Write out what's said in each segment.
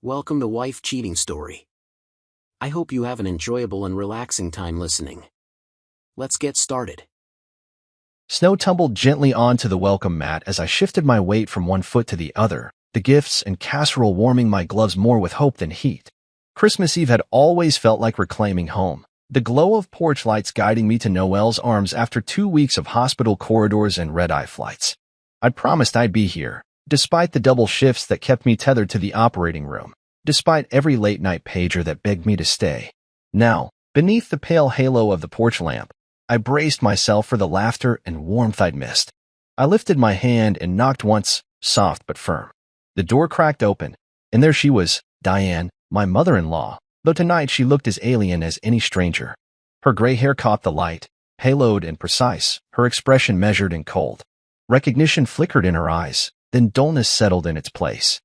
Welcome to Wife Cheating Story. I hope you have an enjoyable and relaxing time listening. Let's get started. Snow tumbled gently onto the welcome mat as I shifted my weight from one foot to the other, the gifts and casserole warming my gloves more with hope than heat. Christmas Eve had always felt like reclaiming home, the glow of porch lights guiding me to Noelle's arms after 2 weeks of hospital corridors and red-eye flights. I'd promised I'd be here, despite the double shifts that kept me tethered to the operating room, despite every late-night pager that begged me to stay. Now, beneath the pale halo of the porch lamp, I braced myself for the laughter and warmth I'd missed. I lifted my hand and knocked once, soft but firm. The door cracked open, and there she was, Diane, my mother-in-law, though tonight she looked as alien as any stranger. Her gray hair caught the light, haloed and precise, her expression measured and cold. Recognition flickered in her eyes, then dullness settled in its place.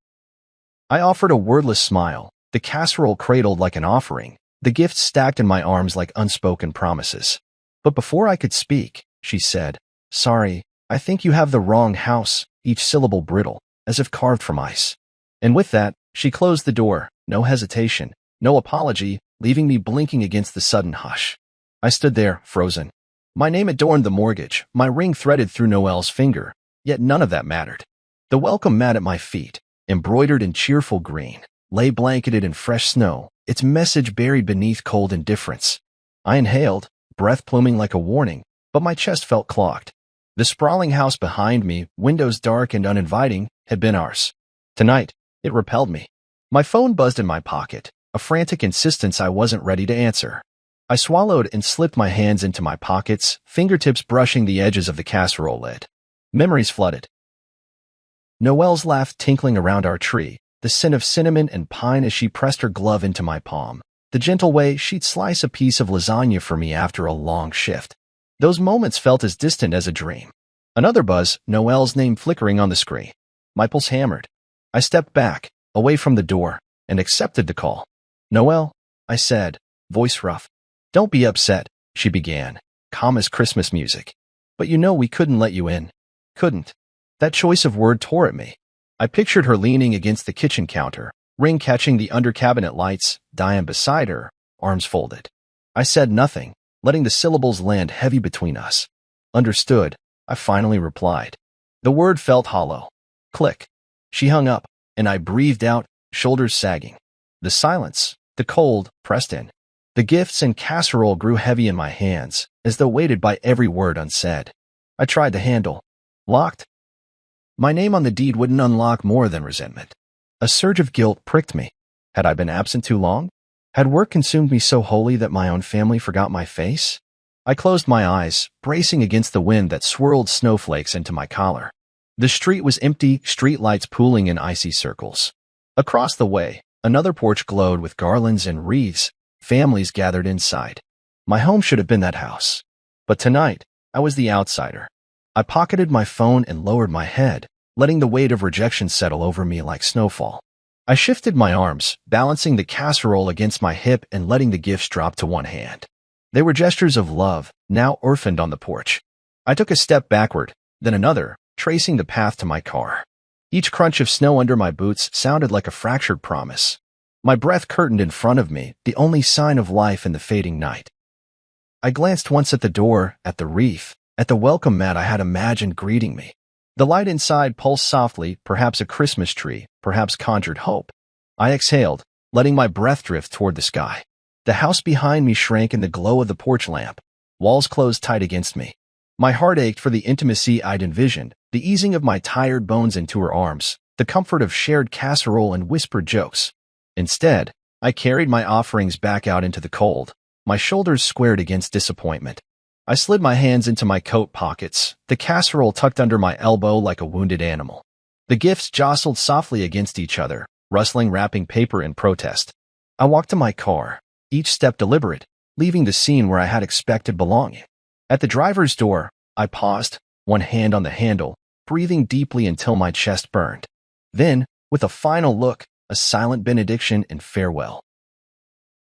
I offered a wordless smile, the casserole cradled like an offering, the gifts stacked in my arms like unspoken promises. But before I could speak, she said, "Sorry, I think you have the wrong house," each syllable brittle, as if carved from ice. And with that, she closed the door, no hesitation, no apology, leaving me blinking against the sudden hush. I stood there, frozen. My name adorned the mortgage, my ring threaded through Noelle's finger, yet none of that mattered. The welcome mat at my feet, embroidered in cheerful green, lay blanketed in fresh snow, its message buried beneath cold indifference. I inhaled, breath pluming like a warning, but my chest felt clogged. The sprawling house behind me, windows dark and uninviting, had been ours. Tonight, it repelled me. My phone buzzed in my pocket, a frantic insistence I wasn't ready to answer. I swallowed and slipped my hands into my pockets, fingertips brushing the edges of the casserole lid. Memories flooded. Noelle's laugh tinkling around our tree, the scent of cinnamon and pine as she pressed her glove into my palm, the gentle way she'd slice a piece of lasagna for me after a long shift. Those moments felt as distant as a dream. Another buzz, Noelle's name flickering on the screen. My pulse hammered. I stepped back, away from the door, and accepted the call. "Noelle," I said, voice rough. "Don't be upset," she began, calm as Christmas music. "But you know we couldn't let you in." Couldn't. That choice of word tore at me. I pictured her leaning against the kitchen counter, ring catching the under-cabinet lights, Diane beside her, arms folded. I said nothing, letting the syllables land heavy between us. "Understood," I finally replied. The word felt hollow. Click. She hung up, and I breathed out, shoulders sagging. The silence, the cold, pressed in. The gifts and casserole grew heavy in my hands, as though weighted by every word unsaid. I tried the handle. Locked. My name on the deed wouldn't unlock more than resentment. A surge of guilt pricked me. Had I been absent too long? Had work consumed me so wholly that my own family forgot my face? I closed my eyes, bracing against the wind that swirled snowflakes into my collar. The street was empty, street lights pooling in icy circles. Across the way, another porch glowed with garlands and wreaths, families gathered inside. My home should have been that house. But tonight, I was the outsider. I pocketed my phone and lowered my head, letting the weight of rejection settle over me like snowfall. I shifted my arms, balancing the casserole against my hip and letting the gifts drop to one hand. They were gestures of love, now orphaned on the porch. I took a step backward, then another, tracing the path to my car. Each crunch of snow under my boots sounded like a fractured promise. My breath curtained in front of me, the only sign of life in the fading night. I glanced once at the door, at the wreath, at the welcome mat I had imagined greeting me. The light inside pulsed softly, perhaps a Christmas tree, perhaps conjured hope. I exhaled, letting my breath drift toward the sky. The house behind me shrank in the glow of the porch lamp. Walls closed tight against me. My heart ached for the intimacy I'd envisioned, the easing of my tired bones into her arms, the comfort of shared casserole and whispered jokes. Instead, I carried my offerings back out into the cold, my shoulders squared against disappointment. I slid my hands into my coat pockets, the casserole tucked under my elbow like a wounded animal. The gifts jostled softly against each other, rustling wrapping paper in protest. I walked to my car, each step deliberate, leaving the scene where I had expected belonging. At the driver's door, I paused, one hand on the handle, breathing deeply until my chest burned. Then, with a final look, a silent benediction and farewell.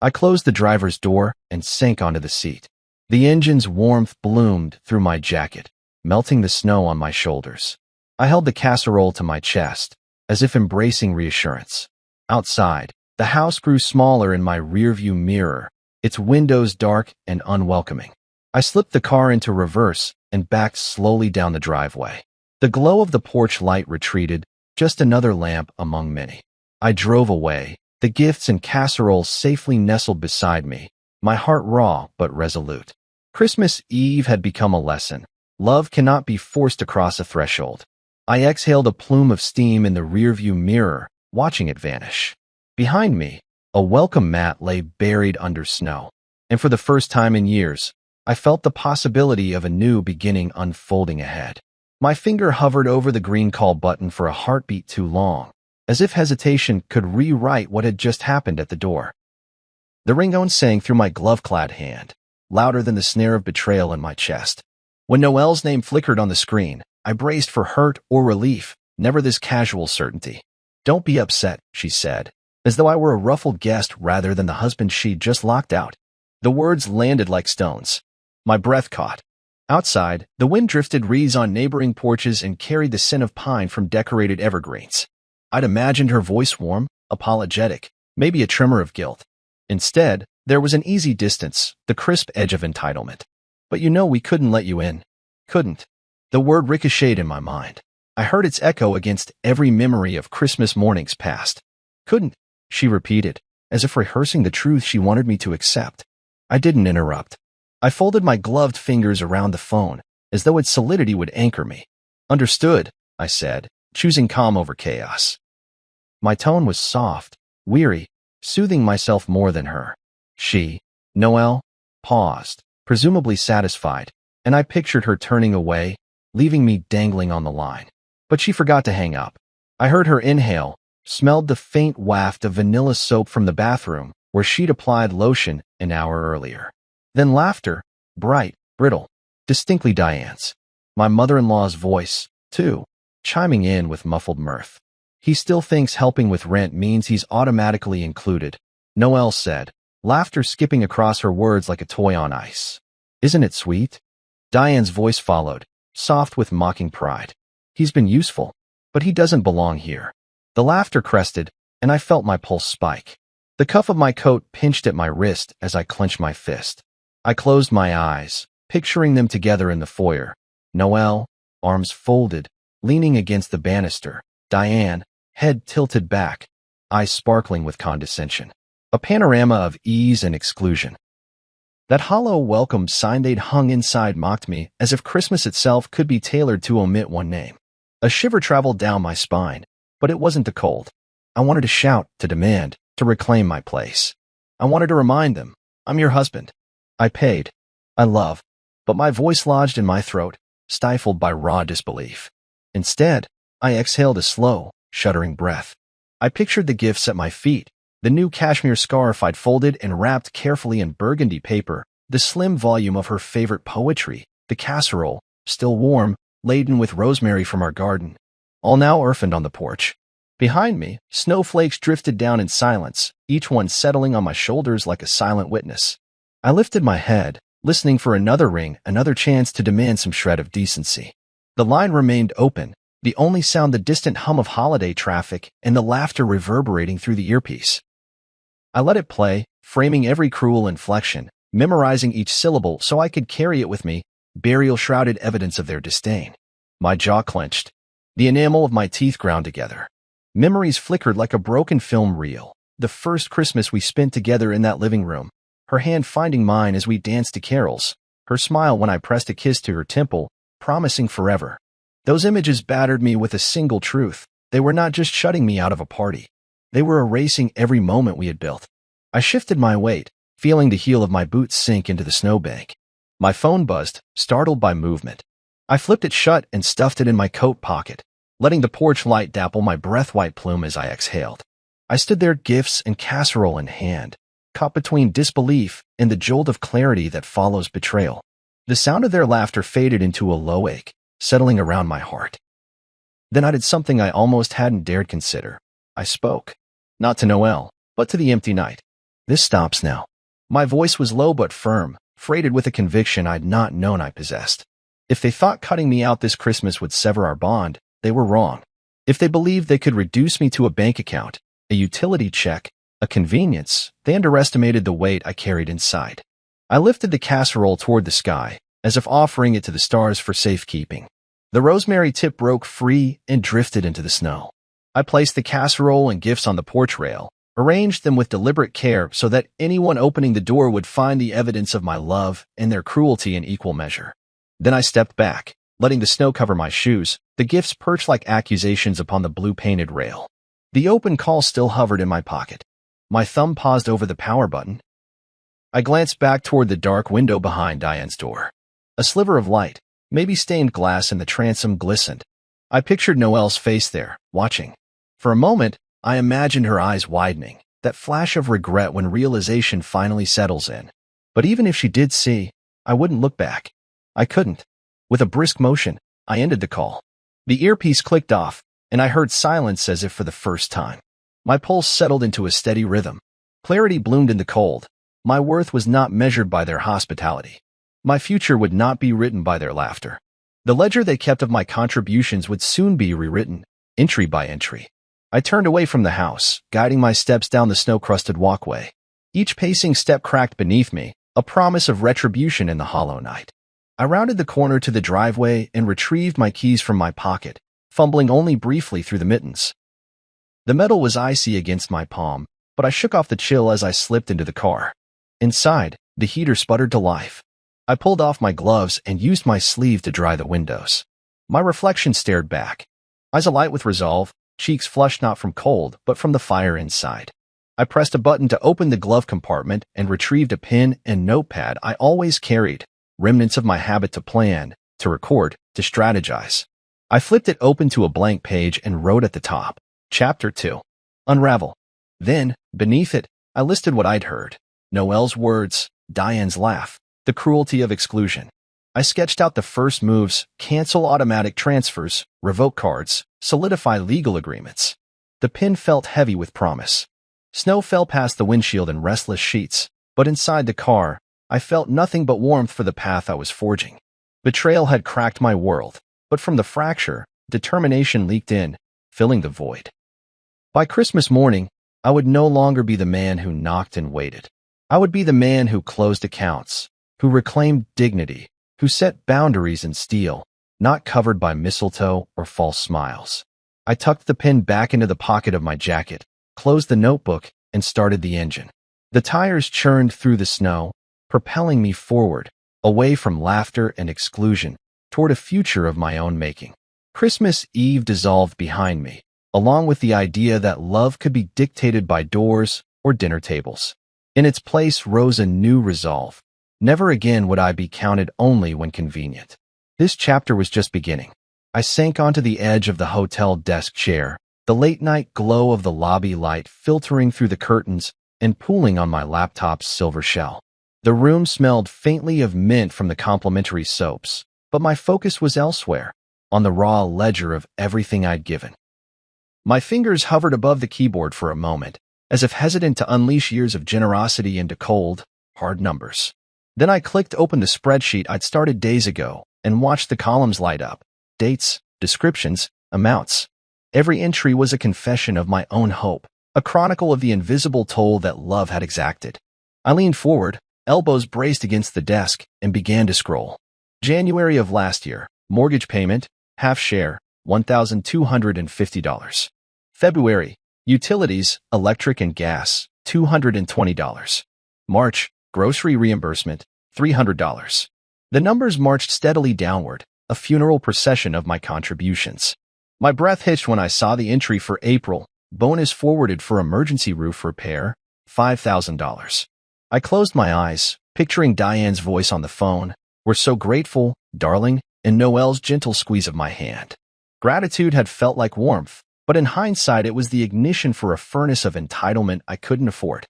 I closed the driver's door and sank onto the seat. The engine's warmth bloomed through my jacket, melting the snow on my shoulders. I held the casserole to my chest, as if embracing reassurance. Outside, the house grew smaller in my rearview mirror, its windows dark and unwelcoming. I slipped the car into reverse and backed slowly down the driveway. The glow of the porch light retreated, just another lamp among many. I drove away, the gifts and casseroles safely nestled beside me, my heart raw but resolute. Christmas Eve had become a lesson. Love cannot be forced across a threshold. I exhaled a plume of steam in the rearview mirror, watching it vanish. Behind me, a welcome mat lay buried under snow, and for the first time in years, I felt the possibility of a new beginning unfolding ahead. My finger hovered over the green call button for a heartbeat too long, as if hesitation could rewrite what had just happened at the door. The ringtone sang through my glove-clad hand, louder than the snare of betrayal in my chest. When Noelle's name flickered on the screen, I braced for hurt or relief, never this casual certainty. "Don't be upset," she said, as though I were a ruffled guest rather than the husband she'd just locked out. The words landed like stones. My breath caught. Outside, the wind drifted reeds on neighboring porches and carried the scent of pine from decorated evergreens. I'd imagined her voice warm, apologetic, maybe a tremor of guilt. Instead, there was an easy distance, the crisp edge of entitlement. "But you know we couldn't let you in." Couldn't. The word ricocheted in my mind. I heard its echo against every memory of Christmas mornings past. "Couldn't," she repeated, as if rehearsing the truth she wanted me to accept. I didn't interrupt. I folded my gloved fingers around the phone, as though its solidity would anchor me. "Understood," I said, choosing calm over chaos. My tone was soft, weary, soothing myself more than her. She, Noelle, paused, presumably satisfied, and I pictured her turning away, leaving me dangling on the line. But she forgot to hang up. I heard her inhale, smelled the faint waft of vanilla soap from the bathroom, where she'd applied lotion an hour earlier. Then laughter, bright, brittle, distinctly Diane's. My mother-in-law's voice, too, chiming in with muffled mirth. "He still thinks helping with rent means he's automatically included," Noelle said, laughter skipping across her words like a toy on ice. "Isn't it sweet?" Diane's voice followed, soft with mocking pride. "He's been useful, but he doesn't belong here." The laughter crested, and I felt my pulse spike. The cuff of my coat pinched at my wrist as I clenched my fist. I closed my eyes, picturing them together in the foyer. Noelle, arms folded, leaning against the banister. Diane, head tilted back, eyes sparkling with condescension. A panorama of ease and exclusion. That hollow welcome sign they'd hung inside mocked me, as if Christmas itself could be tailored to omit one name. A shiver traveled down my spine, but it wasn't the cold. I wanted to shout, to demand, to reclaim my place. I wanted to remind them, "I'm your husband. I paid. I love." But my voice lodged in my throat, stifled by raw disbelief. Instead, I exhaled a slow, shuddering breath. I pictured the gifts at my feet, the new cashmere scarf I'd folded and wrapped carefully in burgundy paper, the slim volume of her favorite poetry, the casserole, still warm, laden with rosemary from our garden, all now orphaned on the porch. Behind me, snowflakes drifted down in silence, each one settling on my shoulders like a silent witness. I lifted my head, listening for another ring, another chance to demand some shred of decency. The line remained open, the only sound the distant hum of holiday traffic and the laughter reverberating through the earpiece. I let it play, framing every cruel inflection, memorizing each syllable so I could carry it with me, burial-shrouded evidence of their disdain. My jaw clenched. The enamel of my teeth ground together. Memories flickered like a broken film reel. The first Christmas we spent together in that living room, her hand finding mine as we danced to carols, her smile when I pressed a kiss to her temple, promising forever. Those images battered me with a single truth. They were not just shutting me out of a party. They were erasing every moment we had built. I shifted my weight, feeling the heel of my boot sink into the snowbank. My phone buzzed, startled by movement. I flipped it shut and stuffed it in my coat pocket, letting the porch light dapple my breath-white plume as I exhaled. I stood there, gifts and casserole in hand, caught between disbelief and the jolt of clarity that follows betrayal. The sound of their laughter faded into a low ache, settling around my heart. Then I did something I almost hadn't dared consider. I spoke. Not to Noelle, but to the empty night. "This stops now." My voice was low but firm, freighted with a conviction I'd not known I possessed. If they thought cutting me out this Christmas would sever our bond, they were wrong. If they believed they could reduce me to a bank account, a utility check, a convenience. They underestimated the weight I carried inside. I lifted the casserole toward the sky, as if offering it to the stars for safekeeping. The rosemary tip broke free and drifted into the snow. I placed the casserole and gifts on the porch rail, arranged them with deliberate care so that anyone opening the door would find the evidence of my love and their cruelty in equal measure. Then I stepped back, letting the snow cover my shoes, the gifts perched like accusations upon the blue-painted rail. The open call still hovered in my pocket. My thumb paused over the power button. I glanced back toward the dark window behind Diane's door. A sliver of light, maybe stained glass in the transom, glistened. I pictured Noelle's face there, watching. For a moment, I imagined her eyes widening, that flash of regret when realization finally settles in. But even if she did see, I wouldn't look back. I couldn't. With a brisk motion, I ended the call. The earpiece clicked off, and I heard silence as if for the first time. My pulse settled into a steady rhythm. Clarity bloomed in the cold. My worth was not measured by their hospitality. My future would not be written by their laughter. The ledger they kept of my contributions would soon be rewritten, entry by entry. I turned away from the house, guiding my steps down the snow-crusted walkway. Each pacing step cracked beneath me, a promise of retribution in the hollow night. I rounded the corner to the driveway and retrieved my keys from my pocket, fumbling only briefly through the mittens. The metal was icy against my palm, but I shook off the chill as I slipped into the car. Inside, the heater sputtered to life. I pulled off my gloves and used my sleeve to dry the windows. My reflection stared back, eyes alight with resolve, cheeks flushed not from cold, but from the fire inside. I pressed a button to open the glove compartment and retrieved a pen and notepad I always carried, remnants of my habit to plan, to record, to strategize. I flipped it open to a blank page and wrote at the top, Chapter 2. Unravel. Then, beneath it, I listed what I'd heard. Noelle's words, Diane's laugh, the cruelty of exclusion. I sketched out the first moves, cancel automatic transfers, revoke cards, solidify legal agreements. The pen felt heavy with promise. Snow fell past the windshield in restless sheets, but inside the car, I felt nothing but warmth for the path I was forging. Betrayal had cracked my world, but from the fracture, determination leaked in, filling the void. By Christmas morning, I would no longer be the man who knocked and waited. I would be the man who closed accounts, who reclaimed dignity, who set boundaries in steel, not covered by mistletoe or false smiles. I tucked the pen back into the pocket of my jacket, closed the notebook, and started the engine. The tires churned through the snow, propelling me forward, away from laughter and exclusion, toward a future of my own making. Christmas Eve dissolved behind me, along with the idea that love could be dictated by doors or dinner tables. In its place rose a new resolve. Never again would I be counted only when convenient. This chapter was just beginning. I sank onto the edge of the hotel desk chair, the late-night glow of the lobby light filtering through the curtains and pooling on my laptop's silver shell. The room smelled faintly of mint from the complimentary soaps, but my focus was elsewhere, on the raw ledger of everything I'd given. My fingers hovered above the keyboard for a moment, as if hesitant to unleash years of generosity into cold, hard numbers. Then I clicked open the spreadsheet I'd started days ago and watched the columns light up. Dates, descriptions, amounts. Every entry was a confession of my own hope, a chronicle of the invisible toll that love had exacted. I leaned forward, elbows braced against the desk, and began to scroll. January of last year, mortgage payment, half share, $1,250. February, utilities, electric and gas, $220. March, grocery reimbursement, $300. The numbers marched steadily downward, a funeral procession of my contributions. My breath hitched when I saw the entry for April, bonus forwarded for emergency roof repair, $5,000. I closed my eyes, picturing Diane's voice on the phone. "We're so grateful, darling," and Noelle's gentle squeeze of my hand. Gratitude had felt like warmth, but in hindsight it was the ignition for a furnace of entitlement I couldn't afford.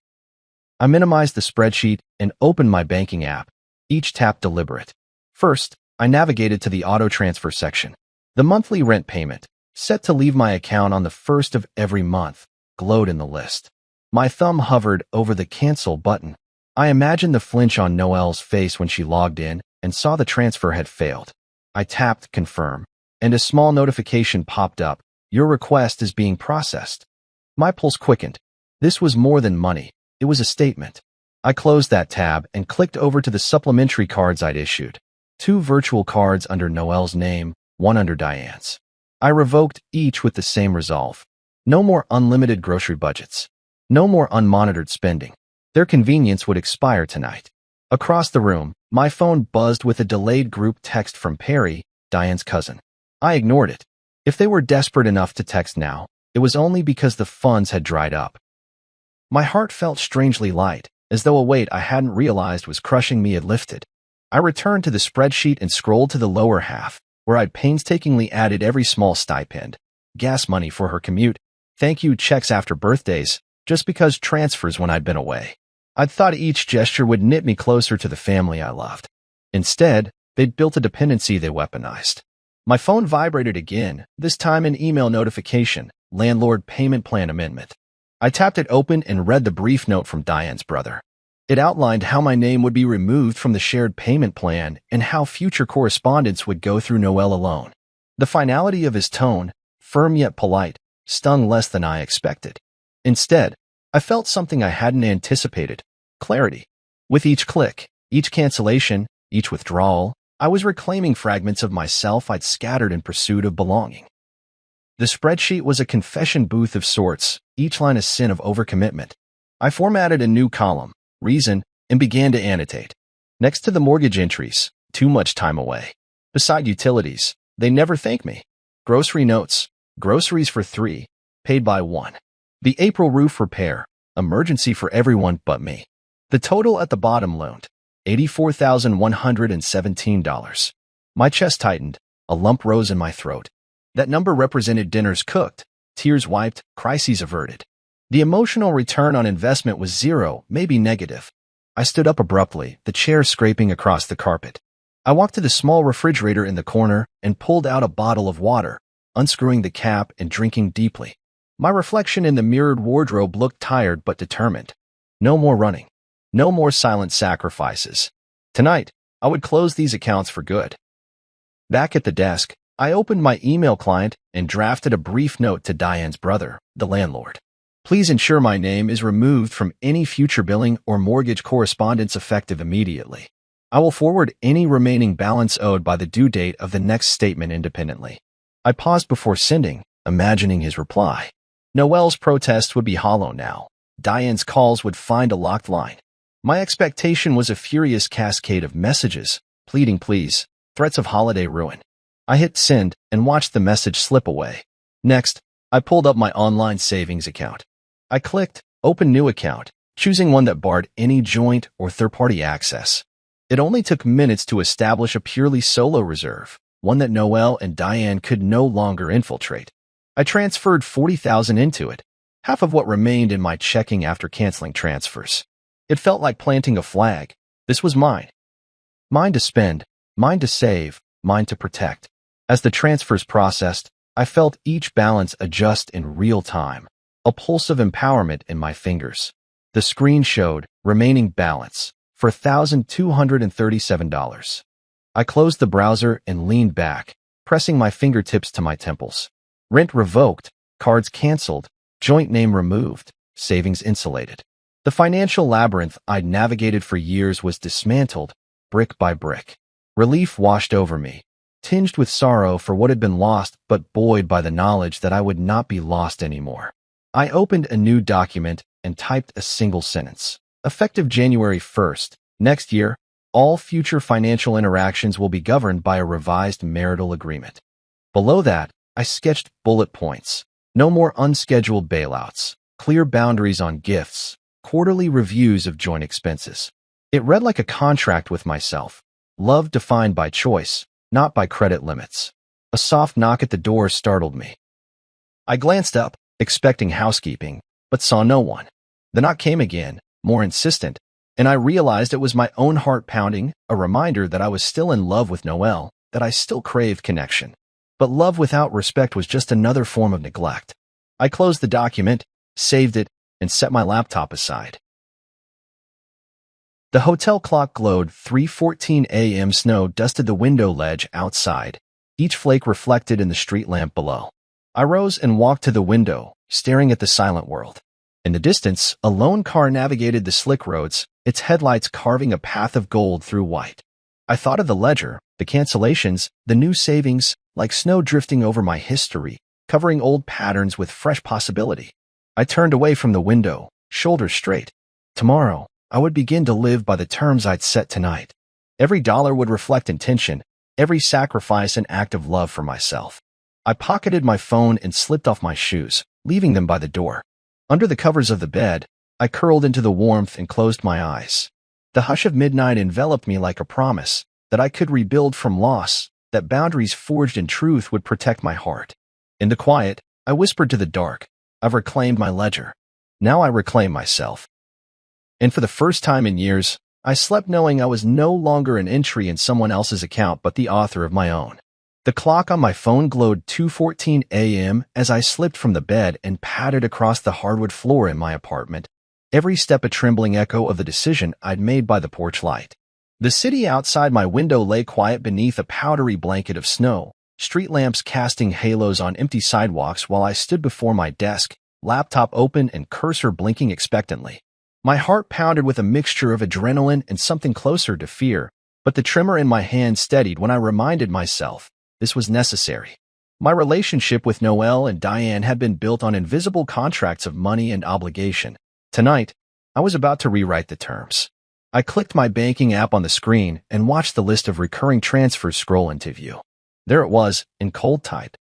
I minimized the spreadsheet and opened my banking app, each tap deliberate. First, I navigated to the auto transfer section. The monthly rent payment, set to leave my account on the first of every month, glowed in the list. My thumb hovered over the cancel button. I imagined the flinch on Noelle's face when she logged in and saw the transfer had failed. I tapped confirm, and a small notification popped up. "Your request is being processed." My pulse quickened. This was more than money. It was a statement. I closed that tab and clicked over to the supplementary cards I'd issued. 2 virtual cards under Noelle's name, 1 under Diane's. I revoked each with the same resolve. No more unlimited grocery budgets. No more unmonitored spending. Their convenience would expire tonight. Across the room, my phone buzzed with a delayed group text from Perry, Diane's cousin. I ignored it. If they were desperate enough to text now, it was only because the funds had dried up. My heart felt strangely light, as though a weight I hadn't realized was crushing me had lifted. I returned to the spreadsheet and scrolled to the lower half, where I'd painstakingly added every small stipend, gas money for her commute, thank you checks after birthdays, just because transfers when I'd been away. I'd thought each gesture would knit me closer to the family I loved. Instead, they'd built a dependency they weaponized. My phone vibrated again, this time an email notification, landlord payment plan amendment. I tapped it open and read the brief note from Diane's brother. It outlined how my name would be removed from the shared payment plan and how future correspondence would go through Noelle alone. The finality of his tone, firm yet polite, stung less than I expected. Instead, I felt something I hadn't anticipated: clarity. With each click, each cancellation, each withdrawal, I was reclaiming fragments of myself I'd scattered in pursuit of belonging. The spreadsheet was a confession booth of sorts, each line a sin of overcommitment. I formatted a new column, reason, and began to annotate. Next to the mortgage entries, too much time away. Beside utilities, they never thank me. Grocery notes, groceries for 3, paid by 1. The April roof repair, emergency for everyone but me. The total at the bottom loomed, $84,117. My chest tightened, a lump rose in my throat. That number represented dinners cooked, tears wiped, crises averted. The emotional return on investment was 0, maybe negative. I stood up abruptly, the chair scraping across the carpet. I walked to the small refrigerator in the corner and pulled out a bottle of water, unscrewing the cap and drinking deeply. My reflection in the mirrored wardrobe looked tired but determined. No more running. No more silent sacrifices. Tonight, I would close these accounts for good. Back at the desk, I opened my email client and drafted a brief note to Diane's brother, the landlord. Please ensure my name is removed from any future billing or mortgage correspondence effective immediately. I will forward any remaining balance owed by the due date of the next statement independently. I paused before sending, imagining his reply. Noelle's protest would be hollow now. Diane's calls would find a locked line. My expectation was a furious cascade of messages, pleading please, threats of holiday ruin. I hit send and watched the message slip away. Next, I pulled up my online savings account. I clicked Open New Account, choosing one that barred any joint or third-party access. It only took minutes to establish a purely solo reserve, one that Noelle and Diane could no longer infiltrate. I transferred $40,000 into it, half of what remained in my checking after canceling transfers. It felt like planting a flag. This was mine. Mine to spend, mine to save, mine to protect. As the transfers processed, I felt each balance adjust in real time, a pulse of empowerment in my fingers. The screen showed remaining balance for $1,237. I closed the browser and leaned back, pressing my fingertips to my temples. Rent revoked, cards canceled, joint name removed, savings insulated. The financial labyrinth I'd navigated for years was dismantled, brick by brick. Relief washed over me, tinged with sorrow for what had been lost but buoyed by the knowledge that I would not be lost anymore. I opened a new document and typed a single sentence. Effective January 1st, next year, all future financial interactions will be governed by a revised marital agreement. Below that, I sketched bullet points. No more unscheduled bailouts, clear boundaries on gifts, quarterly reviews of joint expenses. It read like a contract with myself. Love defined by choice, not by credit limits. A soft knock at the door startled me. I glanced up, expecting housekeeping, but saw no one. The knock came again, more insistent, and I realized it was my own heart pounding, a reminder that I was still in love with Noelle, that I still craved connection. But love without respect was just another form of neglect. I closed the document, saved it, and set my laptop aside. The hotel clock glowed. 3:14 a.m. Snow dusted the window ledge outside, each flake reflected in the street lamp below. I rose and walked to the window, staring at the silent world. In the distance, a lone car navigated the slick roads, its headlights carving a path of gold through white. I thought of the ledger, the cancellations, the new savings, like snow drifting over my history, covering old patterns with fresh possibility. I turned away from the window, shoulders straight. Tomorrow, I would begin to live by the terms I'd set tonight. Every dollar would reflect intention, every sacrifice an act of love for myself. I pocketed my phone and slipped off my shoes, leaving them by the door. Under the covers of the bed, I curled into the warmth and closed my eyes. The hush of midnight enveloped me like a promise that I could rebuild from loss, that boundaries forged in truth would protect my heart. In the quiet, I whispered to the dark, I've reclaimed my ledger. Now I reclaim myself. And for the first time in years, I slept knowing I was no longer an entry in someone else's account but the author of my own. The clock on my phone glowed 2:14 a.m. as I slipped from the bed and pattered across the hardwood floor in my apartment, every step a trembling echo of the decision I'd made by the porch light. The city outside my window lay quiet beneath a powdery blanket of snow, street lamps casting halos on empty sidewalks while I stood before my desk, laptop open and cursor blinking expectantly. My heart pounded with a mixture of adrenaline and something closer to fear, but the tremor in my hand steadied when I reminded myself this was necessary. My relationship with Noelle and Diane had been built on invisible contracts of money and obligation. Tonight, I was about to rewrite the terms. I clicked my banking app on the screen and watched the list of recurring transfers scroll into view. There it was, in cold type.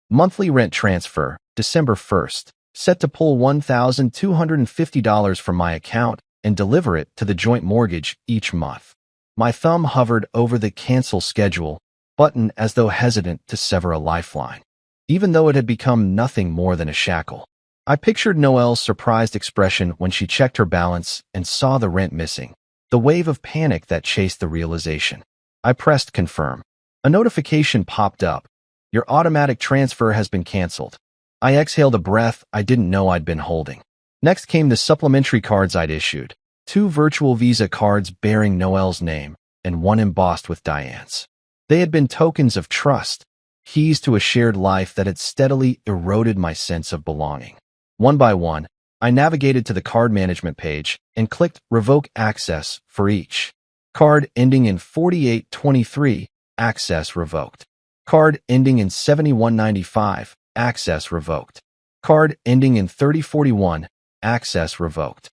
Monthly rent transfer, December 1st. Set to pull $1,250 from my account and deliver it to the joint mortgage each month. My thumb hovered over the cancel schedule button as though hesitant to sever a lifeline, even though it had become nothing more than a shackle. I pictured Noelle's surprised expression when she checked her balance and saw the rent missing, the wave of panic that chased the realization. I pressed confirm. A notification popped up. Your automatic transfer has been canceled. I exhaled a breath I didn't know I'd been holding. Next came the supplementary cards I'd issued, 2 virtual Visa cards bearing Noelle's name and 1 embossed with Diane's. They had been tokens of trust, keys to a shared life that had steadily eroded my sense of belonging. One by one, I navigated to the card management page and clicked Revoke Access for each. Card ending in 4823, access revoked. Card ending in 7195, access revoked. Card ending in 3041, access revoked.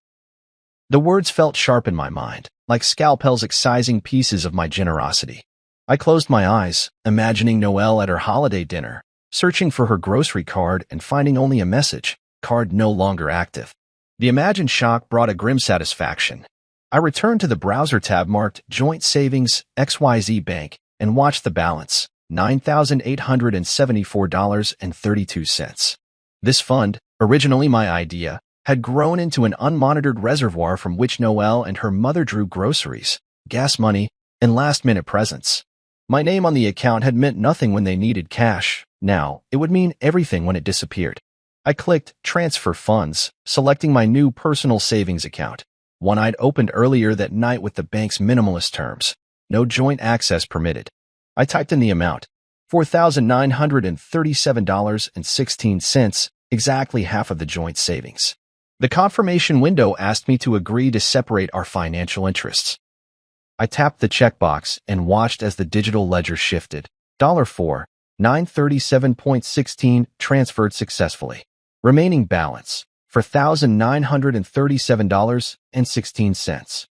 The words felt sharp in my mind, like scalpels excising pieces of my generosity. I closed my eyes, imagining Noelle at her holiday dinner, searching for her grocery card and finding only a message, card no longer active. The imagined shock brought a grim satisfaction. I returned to the browser tab marked Joint Savings XYZ Bank and watched the balance, $9,874.32. This fund, originally my idea, had grown into an unmonitored reservoir from which Noelle and her mother drew groceries, gas money, and last-minute presents. My name on the account had meant nothing when they needed cash. Now, it would mean everything when it disappeared. I clicked Transfer Funds, selecting my new personal savings account, one I'd opened earlier that night with the bank's minimalist terms. No joint access permitted. I typed in the amount, $4,937.16, exactly half of the joint savings. The confirmation window asked me to agree to separate our financial interests. I tapped the checkbox and watched as the digital ledger shifted. $4,937.16 transferred successfully. Remaining balance, $4,937.16.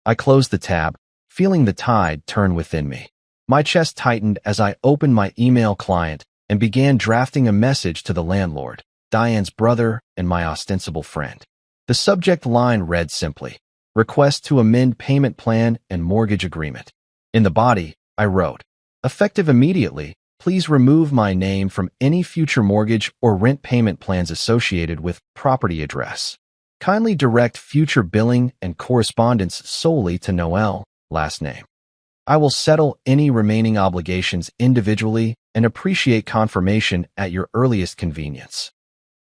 I closed the tab, feeling the tide turn within me. My chest tightened as I opened my email client and began drafting a message to the landlord, Diane's brother, and my ostensible friend. The subject line read simply, Request to amend payment plan and mortgage agreement. In the body, I wrote, Effective immediately, please remove my name from any future mortgage or rent payment plans associated with property address. Kindly direct future billing and correspondence solely to Noelle, last name. I will settle any remaining obligations individually and appreciate confirmation at your earliest convenience.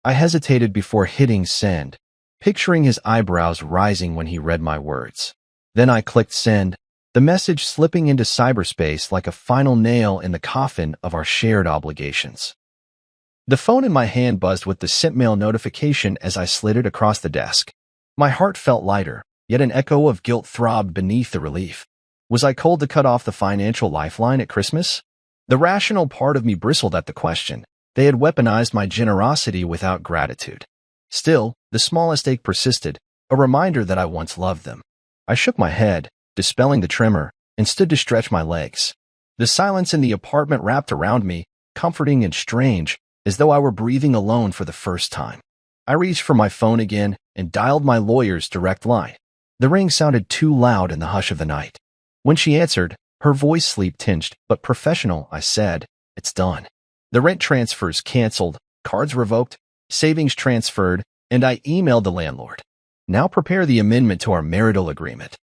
I hesitated before hitting send, picturing his eyebrows rising when he read my words. Then I clicked send, the message slipping into cyberspace like a final nail in the coffin of our shared obligations. The phone in my hand buzzed with the sent mail notification as I slid it across the desk. My heart felt lighter, yet an echo of guilt throbbed beneath the relief. Was I cold to cut off the financial lifeline at Christmas? The rational part of me bristled at the question. They had weaponized my generosity without gratitude. Still, the smallest ache persisted, a reminder that I once loved them. I shook my head, dispelling the tremor, and stood to stretch my legs. The silence in the apartment wrapped around me, comforting and strange, as though I were breathing alone for the first time. I reached for my phone again and dialed my lawyer's direct line. The ring sounded too loud in the hush of the night. When she answered, her voice sleep-tinged but professional, I said, "It's done. The rent transfers canceled, cards revoked, savings transferred, and I emailed the landlord. Now prepare the amendment to our marital agreement."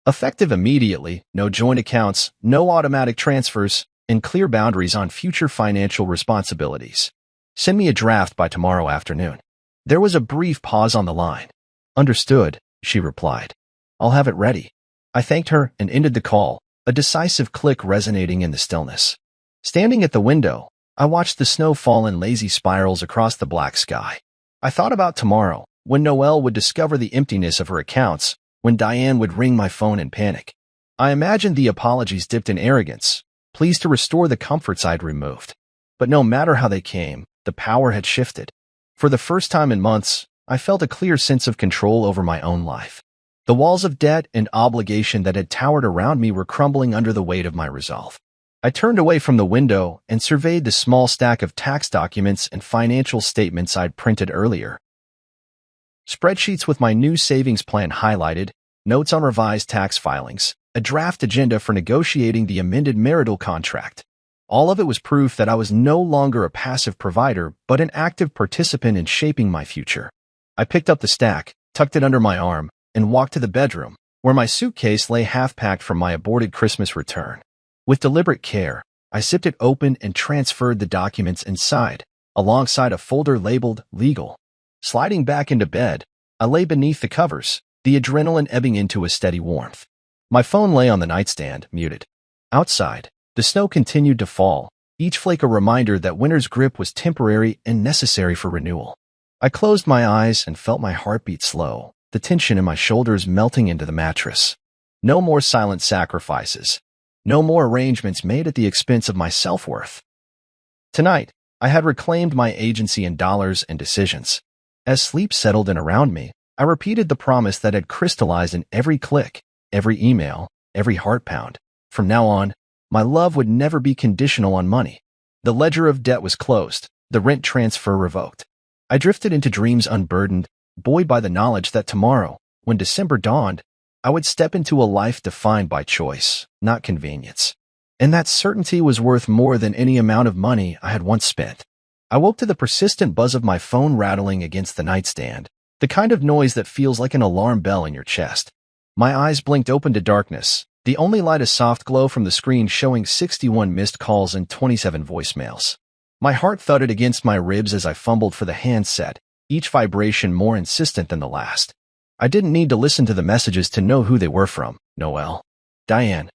Effective immediately, no joint accounts, no automatic transfers, and clear boundaries on future financial responsibilities. Send me a draft by tomorrow afternoon. There was a brief pause on the line. "Understood," she replied. "I'll have it ready." I thanked her and ended the call, a decisive click resonating in the stillness. Standing at the window, I watched the snow fall in lazy spirals across the black sky. I thought about tomorrow, when Noelle would discover the emptiness of her accounts, when Diane would ring my phone in panic. I imagined the apologies dipped in arrogance, pleased to restore the comforts I'd removed. But no matter how they came, the power had shifted. For the first time in months, I felt a clear sense of control over my own life. The walls of debt and obligation that had towered around me were crumbling under the weight of my resolve. I turned away from the window and surveyed the small stack of tax documents and financial statements I'd printed earlier. Spreadsheets with my new savings plan highlighted, notes on revised tax filings, a draft agenda for negotiating the amended marital contract. All of it was proof that I was no longer a passive provider, but an active participant in shaping my future. I picked up the stack, tucked it under my arm, and walked to the bedroom, where my suitcase lay half-packed from my aborted Christmas return. With deliberate care, I zipped it open and transferred the documents inside, alongside a folder labeled Legal. Sliding back into bed, I lay beneath the covers, the adrenaline ebbing into a steady warmth. My phone lay on the nightstand, muted. Outside, the snow continued to fall, each flake a reminder that winter's grip was temporary and necessary for renewal. I closed my eyes and felt my heartbeat slow, the tension in my shoulders melting into the mattress. No more silent sacrifices. No more arrangements made at the expense of my self-worth. Tonight, I had reclaimed my agency in dollars and decisions. As sleep settled in around me, I repeated the promise that had crystallized in every click, every email, every heart pound. From now on, my love would never be conditional on money. The ledger of debt was closed, the rent transfer revoked. I drifted into dreams unburdened, buoyed by the knowledge that tomorrow, when December dawned, I would step into a life defined by choice, not convenience. And that certainty was worth more than any amount of money I had once spent. I woke to the persistent buzz of my phone rattling against the nightstand, the kind of noise that feels like an alarm bell in your chest. My eyes blinked open to darkness, the only light a soft glow from the screen showing 61 missed calls and 27 voicemails. My heart thudded against my ribs as I fumbled for the handset, each vibration more insistent than the last. I didn't need to listen to the messages to know who they were from. Noelle, Diane,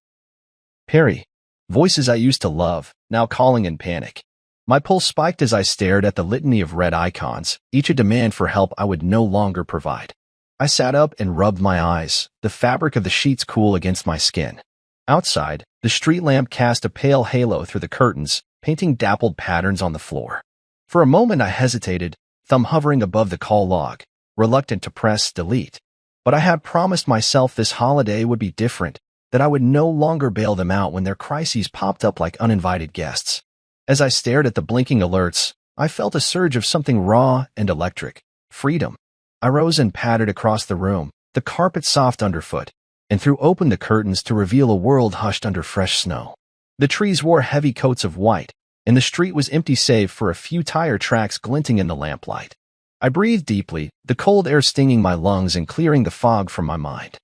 Perry. Voices I used to love, now calling in panic. My pulse spiked as I stared at the litany of red icons, each a demand for help I would no longer provide. I sat up and rubbed my eyes, the fabric of the sheets cool against my skin. Outside, the street lamp cast a pale halo through the curtains, painting dappled patterns on the floor. For a moment I hesitated, thumb hovering above the call log, reluctant to press delete. But I had promised myself this holiday would be different, that I would no longer bail them out when their crises popped up like uninvited guests. As I stared at the blinking alerts, I felt a surge of something raw and electric. Freedom. I rose and padded across the room, the carpet soft underfoot, and threw open the curtains to reveal a world hushed under fresh snow. The trees wore heavy coats of white, and the street was empty save for a few tire tracks glinting in the lamplight. I breathed deeply, the cold air stinging my lungs and clearing the fog from my mind.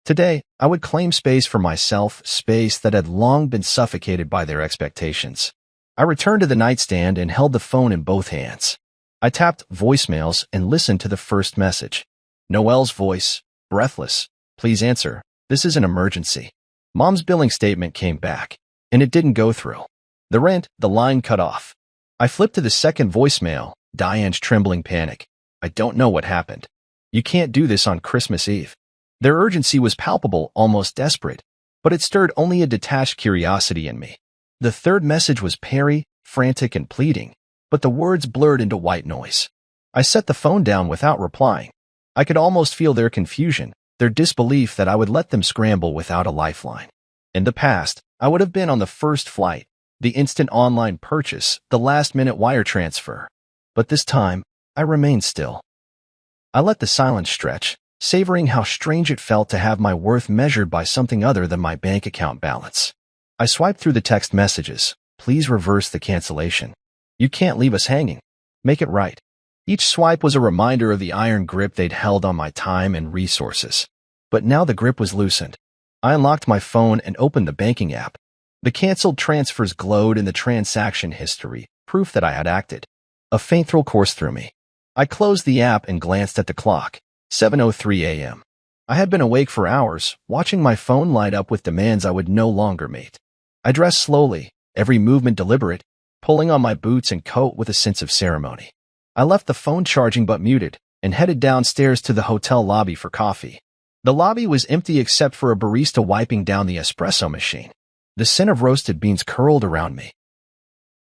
Today, I would claim space for myself, space that had long been suffocated by their expectations. I returned to the nightstand and held the phone in both hands. I tapped voicemails and listened to the first message. Noelle's voice, breathless. "Please answer. This is an emergency." Mom's billing statement came back, and it didn't go through. The rent, the line cut off. I flipped to the second voicemail, Diane's trembling panic. I don't know what happened. You can't do this on Christmas Eve. Their urgency was palpable, almost desperate, but it stirred only a detached curiosity in me. The third message was Perry, frantic and pleading, but the words blurred into white noise. I set the phone down without replying. I could almost feel their confusion, their disbelief that I would let them scramble without a lifeline. In the past, I would have been on the first flight, the instant online purchase, the last-minute wire transfer. But this time, I remained still. I let the silence stretch, savoring how strange it felt to have my worth measured by something other than my bank account balance. I swiped through the text messages. Please reverse the cancellation. You can't leave us hanging. Make it right. Each swipe was a reminder of the iron grip they'd held on my time and resources. But now the grip was loosened. I unlocked my phone and opened the banking app. The canceled transfers glowed in the transaction history, proof that I had acted. A faint thrill coursed through me. I closed the app and glanced at the clock. 7:03 a.m. I had been awake for hours, watching my phone light up with demands I would no longer meet. I dressed slowly, every movement deliberate, pulling on my boots and coat with a sense of ceremony. I left the phone charging but muted, and headed downstairs to the hotel lobby for coffee. The lobby was empty except for a barista wiping down the espresso machine. The scent of roasted beans curled around me.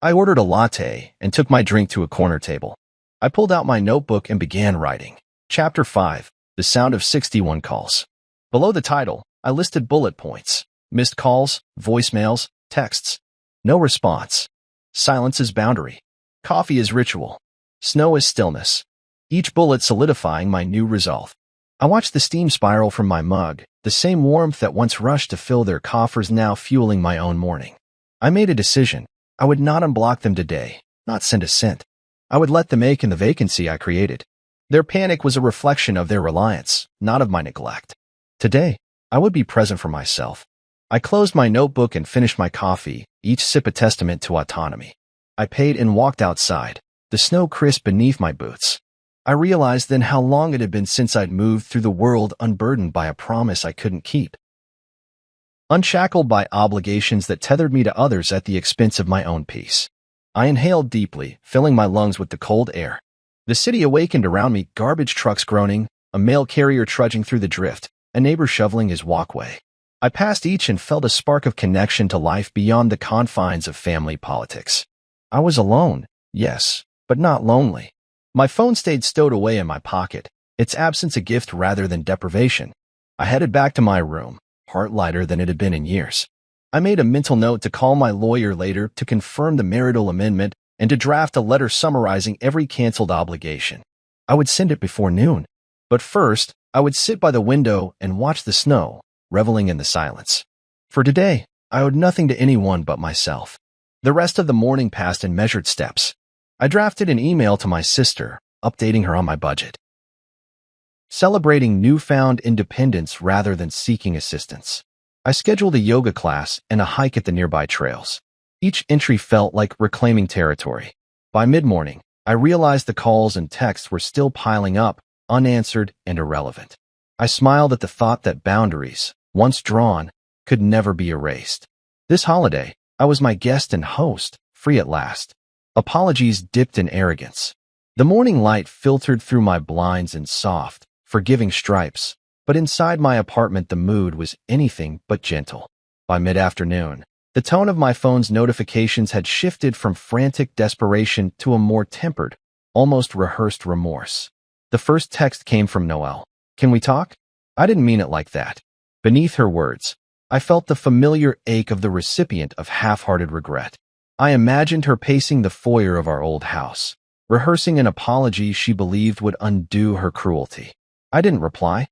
I ordered a latte and took my drink to a corner table. I pulled out my notebook and began writing. Chapter 5, The Sound of 61 Calls. Below the title, I listed bullet points. Missed calls, voicemails, texts. No response. Silence is boundary. Coffee is ritual. Snow is stillness. Each bullet solidifying my new resolve. I watched the steam spiral from my mug, the same warmth that once rushed to fill their coffers now fueling my own morning. I made a decision. I would not unblock them today, not send a cent. I would let them ache in the vacancy I created. Their panic was a reflection of their reliance, not of my neglect. Today, I would be present for myself. I closed my notebook and finished my coffee, each sip a testament to autonomy. I paid and walked outside, the snow crisp beneath my boots. I realized then how long it had been since I'd moved through the world unburdened by a promise I couldn't keep. Unshackled by obligations that tethered me to others at the expense of my own peace. I inhaled deeply, filling my lungs with the cold air. The city awakened around me, garbage trucks groaning, a mail carrier trudging through the drift, a neighbor shoveling his walkway. I passed each and felt a spark of connection to life beyond the confines of family politics. I was alone, yes, but not lonely. My phone stayed stowed away in my pocket, its absence a gift rather than deprivation. I headed back to my room, heart lighter than it had been in years. I made a mental note to call my lawyer later to confirm the marital amendment and to draft a letter summarizing every canceled obligation. I would send it before noon. But first, I would sit by the window and watch the snow, reveling in the silence. For today, I owed nothing to anyone but myself. The rest of the morning passed in measured steps. I drafted an email to my sister, updating her on my budget. Celebrating newfound independence rather than seeking assistance. I scheduled a yoga class and a hike at the nearby trails. Each entry felt like reclaiming territory. By mid-morning, I realized the calls and texts were still piling up, unanswered and irrelevant. I smiled at the thought that boundaries, once drawn, could never be erased. This holiday, I was my guest and host, free at last. Apologies dipped in arrogance. The morning light filtered through my blinds in soft, forgiving stripes, but inside my apartment the mood was anything but gentle. By mid-afternoon, the tone of my phone's notifications had shifted from frantic desperation to a more tempered, almost rehearsed remorse. The first text came from Noelle. Can we talk? I didn't mean it like that. Beneath her words, I felt the familiar ache of the recipient of half-hearted regret. I imagined her pacing the foyer of our old house, rehearsing an apology she believed would undo her cruelty. I didn't reply.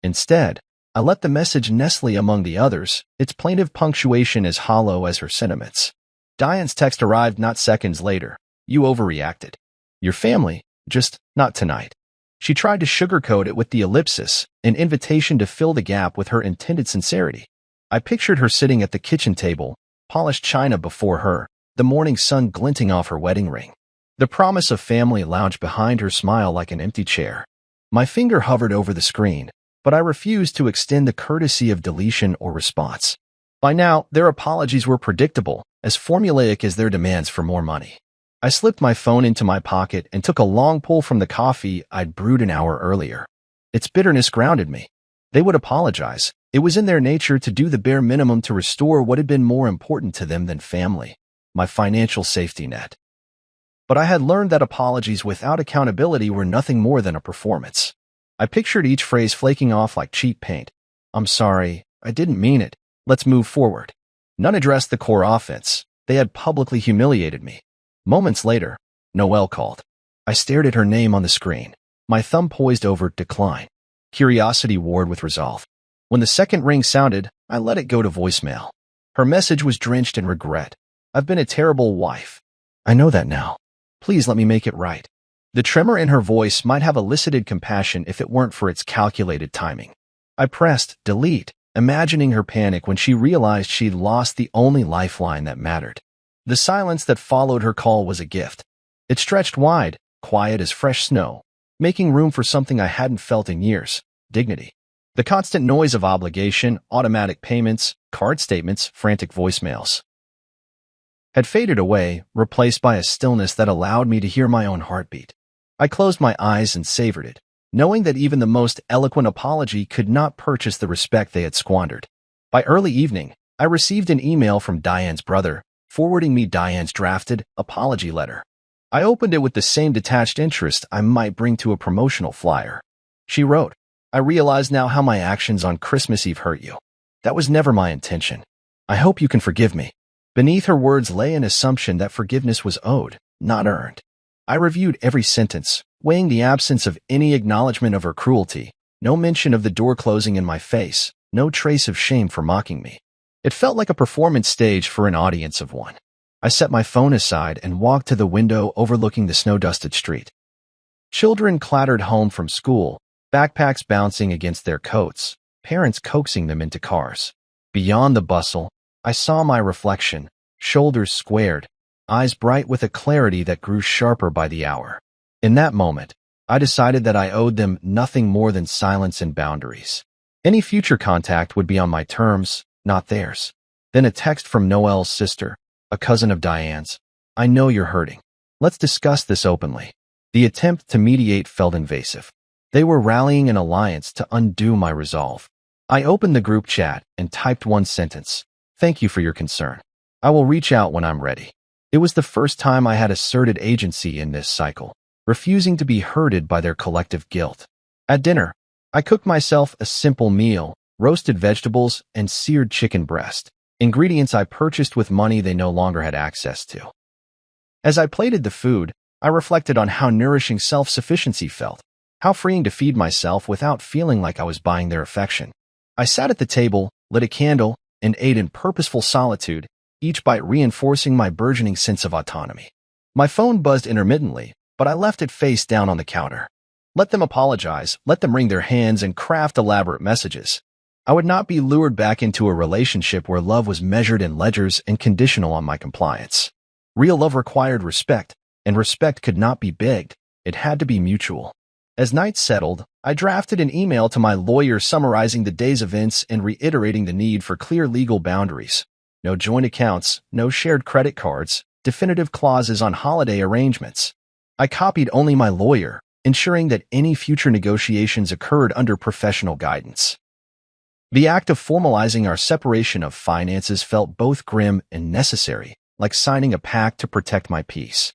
Instead, I let the message nestle among the others, its plaintive punctuation as hollow as her sentiments. Diane's text arrived not seconds later. You overreacted. Your family, just not tonight. She tried to sugarcoat it with the ellipsis, an invitation to fill the gap with her intended sincerity. I pictured her sitting at the kitchen table, polished china before her, the morning sun glinting off her wedding ring. The promise of family lounged behind her smile like an empty chair. My finger hovered over the screen, but I refused to extend the courtesy of deletion or response. By now, their apologies were predictable, as formulaic as their demands for more money. I slipped my phone into my pocket and took a long pull from the coffee I'd brewed an hour earlier. Its bitterness grounded me. They would apologize. It was in their nature to do the bare minimum to restore what had been more important to them than family, my financial safety net. But I had learned that apologies without accountability were nothing more than a performance. I pictured each phrase flaking off like cheap paint. I'm sorry, I didn't mean it. Let's move forward. None addressed the core offense. They had publicly humiliated me. Moments later, Noelle called. I stared at her name on the screen, my thumb poised over decline. Curiosity warred with resolve. When the second ring sounded, I let it go to voicemail. Her message was drenched in regret. I've been a terrible wife. I know that now. Please let me make it right. The tremor in her voice might have elicited compassion if it weren't for its calculated timing. I pressed delete, imagining her panic when she realized she'd lost the only lifeline that mattered. The silence that followed her call was a gift. It stretched wide, quiet as fresh snow, making room for something I hadn't felt in years: dignity. The constant noise of obligation, automatic payments, card statements, frantic voicemails had faded away, replaced by a stillness that allowed me to hear my own heartbeat. I closed my eyes and savored it, knowing that even the most eloquent apology could not purchase the respect they had squandered. By early evening, I received an email from Diane's brother, forwarding me Diane's drafted apology letter. I opened it with the same detached interest I might bring to a promotional flyer. She wrote, I realize now how my actions on Christmas Eve hurt you. That was never my intention. I hope you can forgive me. Beneath her words lay an assumption that forgiveness was owed, not earned. I reviewed every sentence, weighing the absence of any acknowledgement of her cruelty, no mention of the door closing in my face, no trace of shame for mocking me. It felt like a performance stage for an audience of one. I set my phone aside and walked to the window overlooking the snow-dusted street. Children clattered home from school, backpacks bouncing against their coats, parents coaxing them into cars. Beyond the bustle, I saw my reflection, shoulders squared, eyes bright with a clarity that grew sharper by the hour. In that moment, I decided that I owed them nothing more than silence and boundaries. Any future contact would be on my terms, not theirs. Then a text from Noelle's sister, a cousin of Diane's. I know you're hurting. Let's discuss this openly. The attempt to mediate felt invasive. They were rallying an alliance to undo my resolve. I opened the group chat and typed one sentence. Thank you for your concern. I will reach out when I'm ready. It was the first time I had asserted agency in this cycle, refusing to be herded by their collective guilt. At dinner, I cooked myself a simple meal, roasted vegetables and seared chicken breast, ingredients I purchased with money they no longer had access to. As I plated the food, I reflected on how nourishing self-sufficiency felt, how freeing to feed myself without feeling like I was buying their affection. I sat at the table, lit a candle, and ate in purposeful solitude, each bite reinforcing my burgeoning sense of autonomy. My phone buzzed intermittently, but I left it face down on the counter. Let them apologize, let them wring their hands and craft elaborate messages. I would not be lured back into a relationship where love was measured in ledgers and conditional on my compliance. Real love required respect, and respect could not be begged. It had to be mutual. As night settled, I drafted an email to my lawyer summarizing the day's events and reiterating the need for clear legal boundaries. No joint accounts, no shared credit cards, definitive clauses on holiday arrangements. I copied only my lawyer, ensuring that any future negotiations occurred under professional guidance. The act of formalizing our separation of finances felt both grim and necessary, like signing a pact to protect my peace.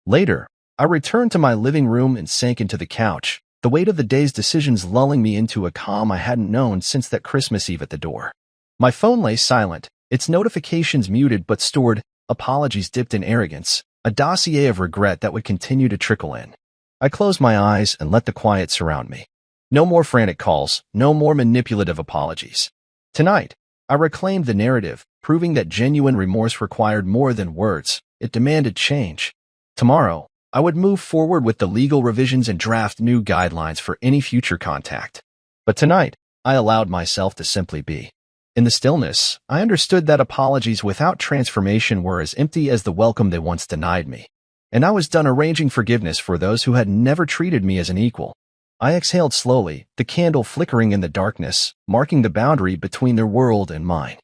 Later, I returned to my living room and sank into the couch, the weight of the day's decisions lulling me into a calm I hadn't known since that Christmas Eve at the door. My phone lay silent, its notifications muted but stored, apologies dipped in arrogance, a dossier of regret that would continue to trickle in. I closed my eyes and let the quiet surround me. No more frantic calls, no more manipulative apologies. Tonight, I reclaimed the narrative, proving that genuine remorse required more than words. It demanded change. Tomorrow, I would move forward with the legal revisions and draft new guidelines for any future contact. But tonight, I allowed myself to simply be. In the stillness, I understood that apologies without transformation were as empty as the welcome they once denied me. And I was done arranging forgiveness for those who had never treated me as an equal. I exhaled slowly, the candle flickering in the darkness, marking the boundary between their world and mine.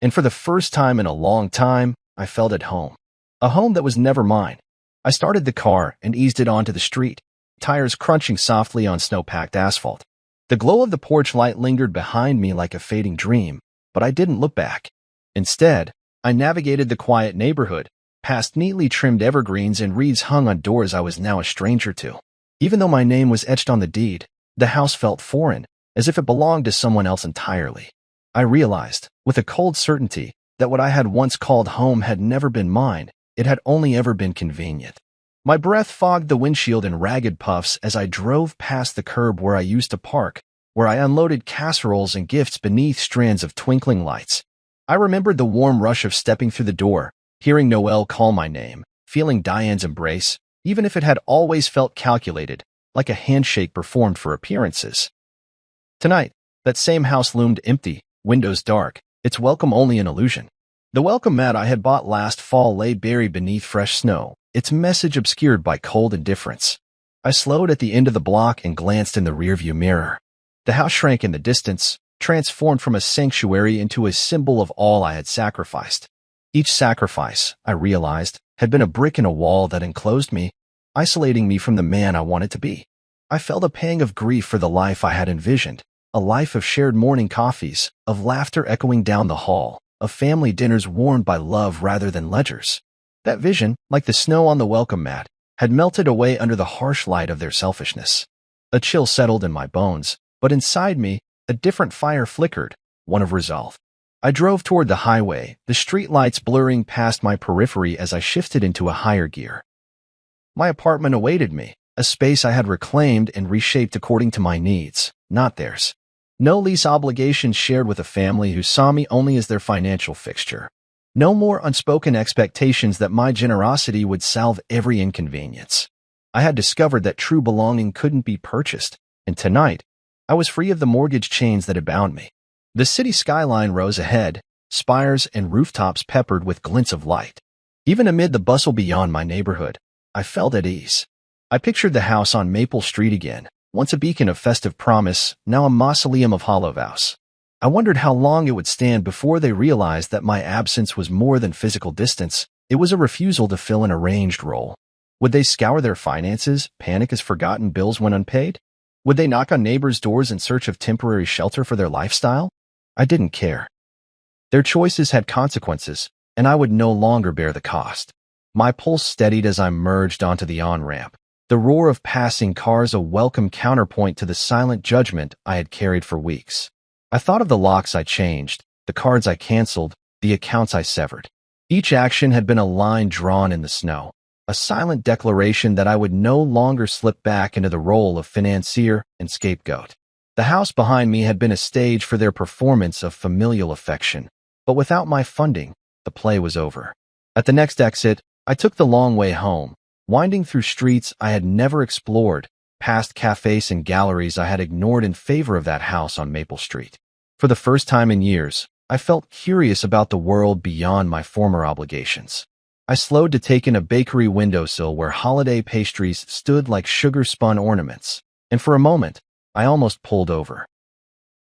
and for the first time in a long time, I felt at home. A home that was never mine. I started the car and eased it onto the street, tires crunching softly on snow-packed asphalt. The glow of the porch light lingered behind me like a fading dream, but I didn't look back. Instead, I navigated the quiet neighborhood, past neatly trimmed evergreens and wreaths hung on doors I was now a stranger to. Even though my name was etched on the deed, the house felt foreign, as if it belonged to someone else entirely. I realized, with a cold certainty, that what I had once called home had never been mine. It had only ever been convenient. My breath fogged the windshield in ragged puffs as I drove past the curb where I used to park, where I unloaded casseroles and gifts beneath strands of twinkling lights. I remembered the warm rush of stepping through the door, hearing Noelle call my name, feeling Diane's embrace, even if it had always felt calculated, like a handshake performed for appearances. Tonight, that same house loomed empty, windows dark, its welcome only an illusion. The welcome mat I had bought last fall lay buried beneath fresh snow, its message obscured by cold indifference. I slowed at the end of the block and glanced in the rearview mirror. The house shrank in the distance, transformed from a sanctuary into a symbol of all I had sacrificed. Each sacrifice, I realized, had been a brick in a wall that enclosed me, isolating me from the man I wanted to be. I felt a pang of grief for the life I had envisioned, a life of shared morning coffees, of laughter echoing down the hall, of family dinners warmed by love rather than ledgers. That vision, like the snow on the welcome mat, had melted away under the harsh light of their selfishness. A chill settled in my bones, but inside me, a different fire flickered, one of resolve. I drove toward the highway, the street lights blurring past my periphery as I shifted into a higher gear. My apartment awaited me, a space I had reclaimed and reshaped according to my needs, not theirs. No lease obligations shared with a family who saw me only as their financial fixture. No more unspoken expectations that my generosity would salve every inconvenience. I had discovered that true belonging couldn't be purchased, and tonight, I was free of the mortgage chains that had bound me. The city skyline rose ahead, spires and rooftops peppered with glints of light. Even amid the bustle beyond my neighborhood, I felt at ease. I pictured the house on Maple Street again, once a beacon of festive promise, now a mausoleum of hollow vows. I wondered how long it would stand before they realized that my absence was more than physical distance. It was a refusal to fill an arranged role. Would they scour their finances, panic as forgotten bills went unpaid? Would they knock on neighbors' doors in search of temporary shelter for their lifestyle? I didn't care. Their choices had consequences, and I would no longer bear the cost. My pulse steadied as I merged onto the on-ramp, the roar of passing cars a welcome counterpoint to the silent judgment I had carried for weeks. I thought of the locks I changed, the cards I canceled, the accounts I severed. Each action had been a line drawn in the snow, a silent declaration that I would no longer slip back into the role of financier and scapegoat. The house behind me had been a stage for their performance of familial affection, but without my funding, the play was over. At the next exit, I took the long way home, winding through streets I had never explored, past cafes and galleries I had ignored in favor of that house on Maple Street. For the first time in years, I felt curious about the world beyond my former obligations. I slowed to take in a bakery windowsill where holiday pastries stood like sugar-spun ornaments, and for a moment, I almost pulled over.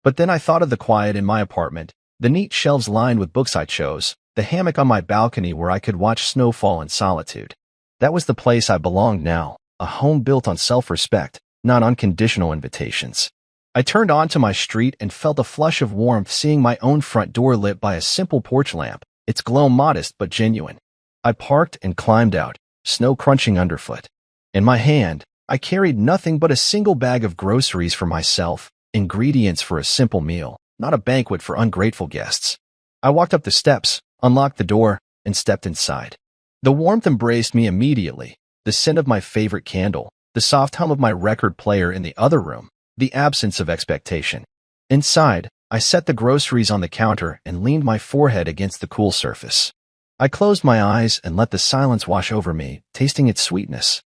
But then I thought of the quiet in my apartment, the neat shelves lined with books I chose, the hammock on my balcony where I could watch snowfall in solitude. That was the place I belonged now, a home built on self-respect, not unconditional invitations. I turned onto my street and felt a flush of warmth seeing my own front door lit by a simple porch lamp, its glow modest but genuine. I parked and climbed out, snow crunching underfoot. In my hand, I carried nothing but a single bag of groceries for myself, ingredients for a simple meal, not a banquet for ungrateful guests. I walked up the steps, unlocked the door, and stepped inside. The warmth embraced me immediately, the scent of my favorite candle, the soft hum of my record player in the other room, the absence of expectation. Inside, I set the groceries on the counter and leaned my forehead against the cool surface. I closed my eyes and let the silence wash over me, tasting its sweetness.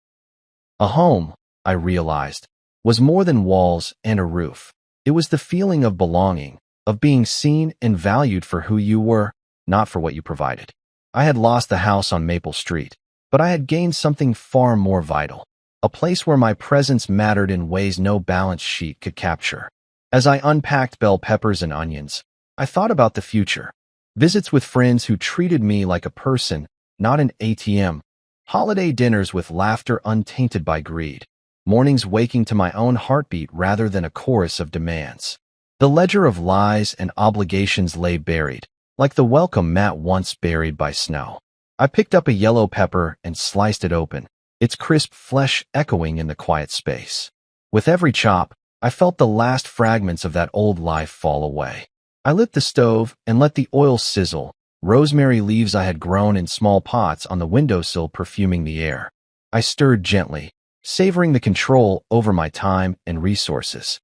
A home, I realized, was more than walls and a roof. It was the feeling of belonging, of being seen and valued for who you were, not for what you provided. I had lost the house on Maple Street, but I had gained something far more vital, a place where my presence mattered in ways no balance sheet could capture. As I unpacked bell peppers and onions, I thought about the future. Visits with friends who treated me like a person, not an ATM. Holiday dinners with laughter untainted by greed. Mornings waking to my own heartbeat rather than a chorus of demands. The ledger of lies and obligations lay buried, like the welcome mat once buried by snow. I picked up a yellow pepper and sliced it open, its crisp flesh echoing in the quiet space. With every chop, I felt the last fragments of that old life fall away. I lit the stove and let the oil sizzle, rosemary leaves I had grown in small pots on the windowsill perfuming the air. I stirred gently, savoring the control over my time and resources.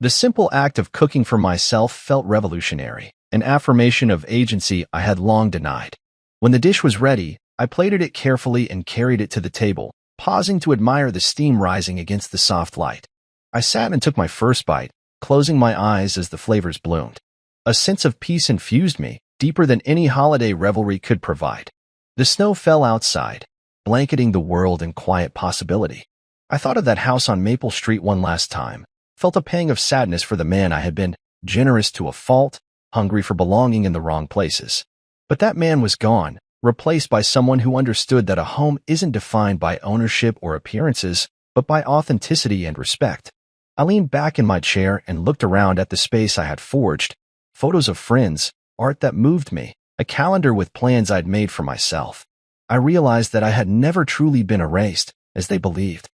The simple act of cooking for myself felt revolutionary, an affirmation of agency I had long denied. When the dish was ready, I plated it carefully and carried it to the table, pausing to admire the steam rising against the soft light. I sat and took my first bite, closing my eyes as the flavors bloomed. A sense of peace infused me, deeper than any holiday revelry could provide. The snow fell outside, blanketing the world in quiet possibility. I thought of that house on Maple Street one last time, felt a pang of sadness for the man I had been, generous to a fault, hungry for belonging in the wrong places. But that man was gone, replaced by someone who understood that a home isn't defined by ownership or appearances, but by authenticity and respect. I leaned back in my chair and looked around at the space I had forged. Photos of friends, art that moved me, a calendar with plans I'd made for myself. I realized that I had never truly been erased, as they believed.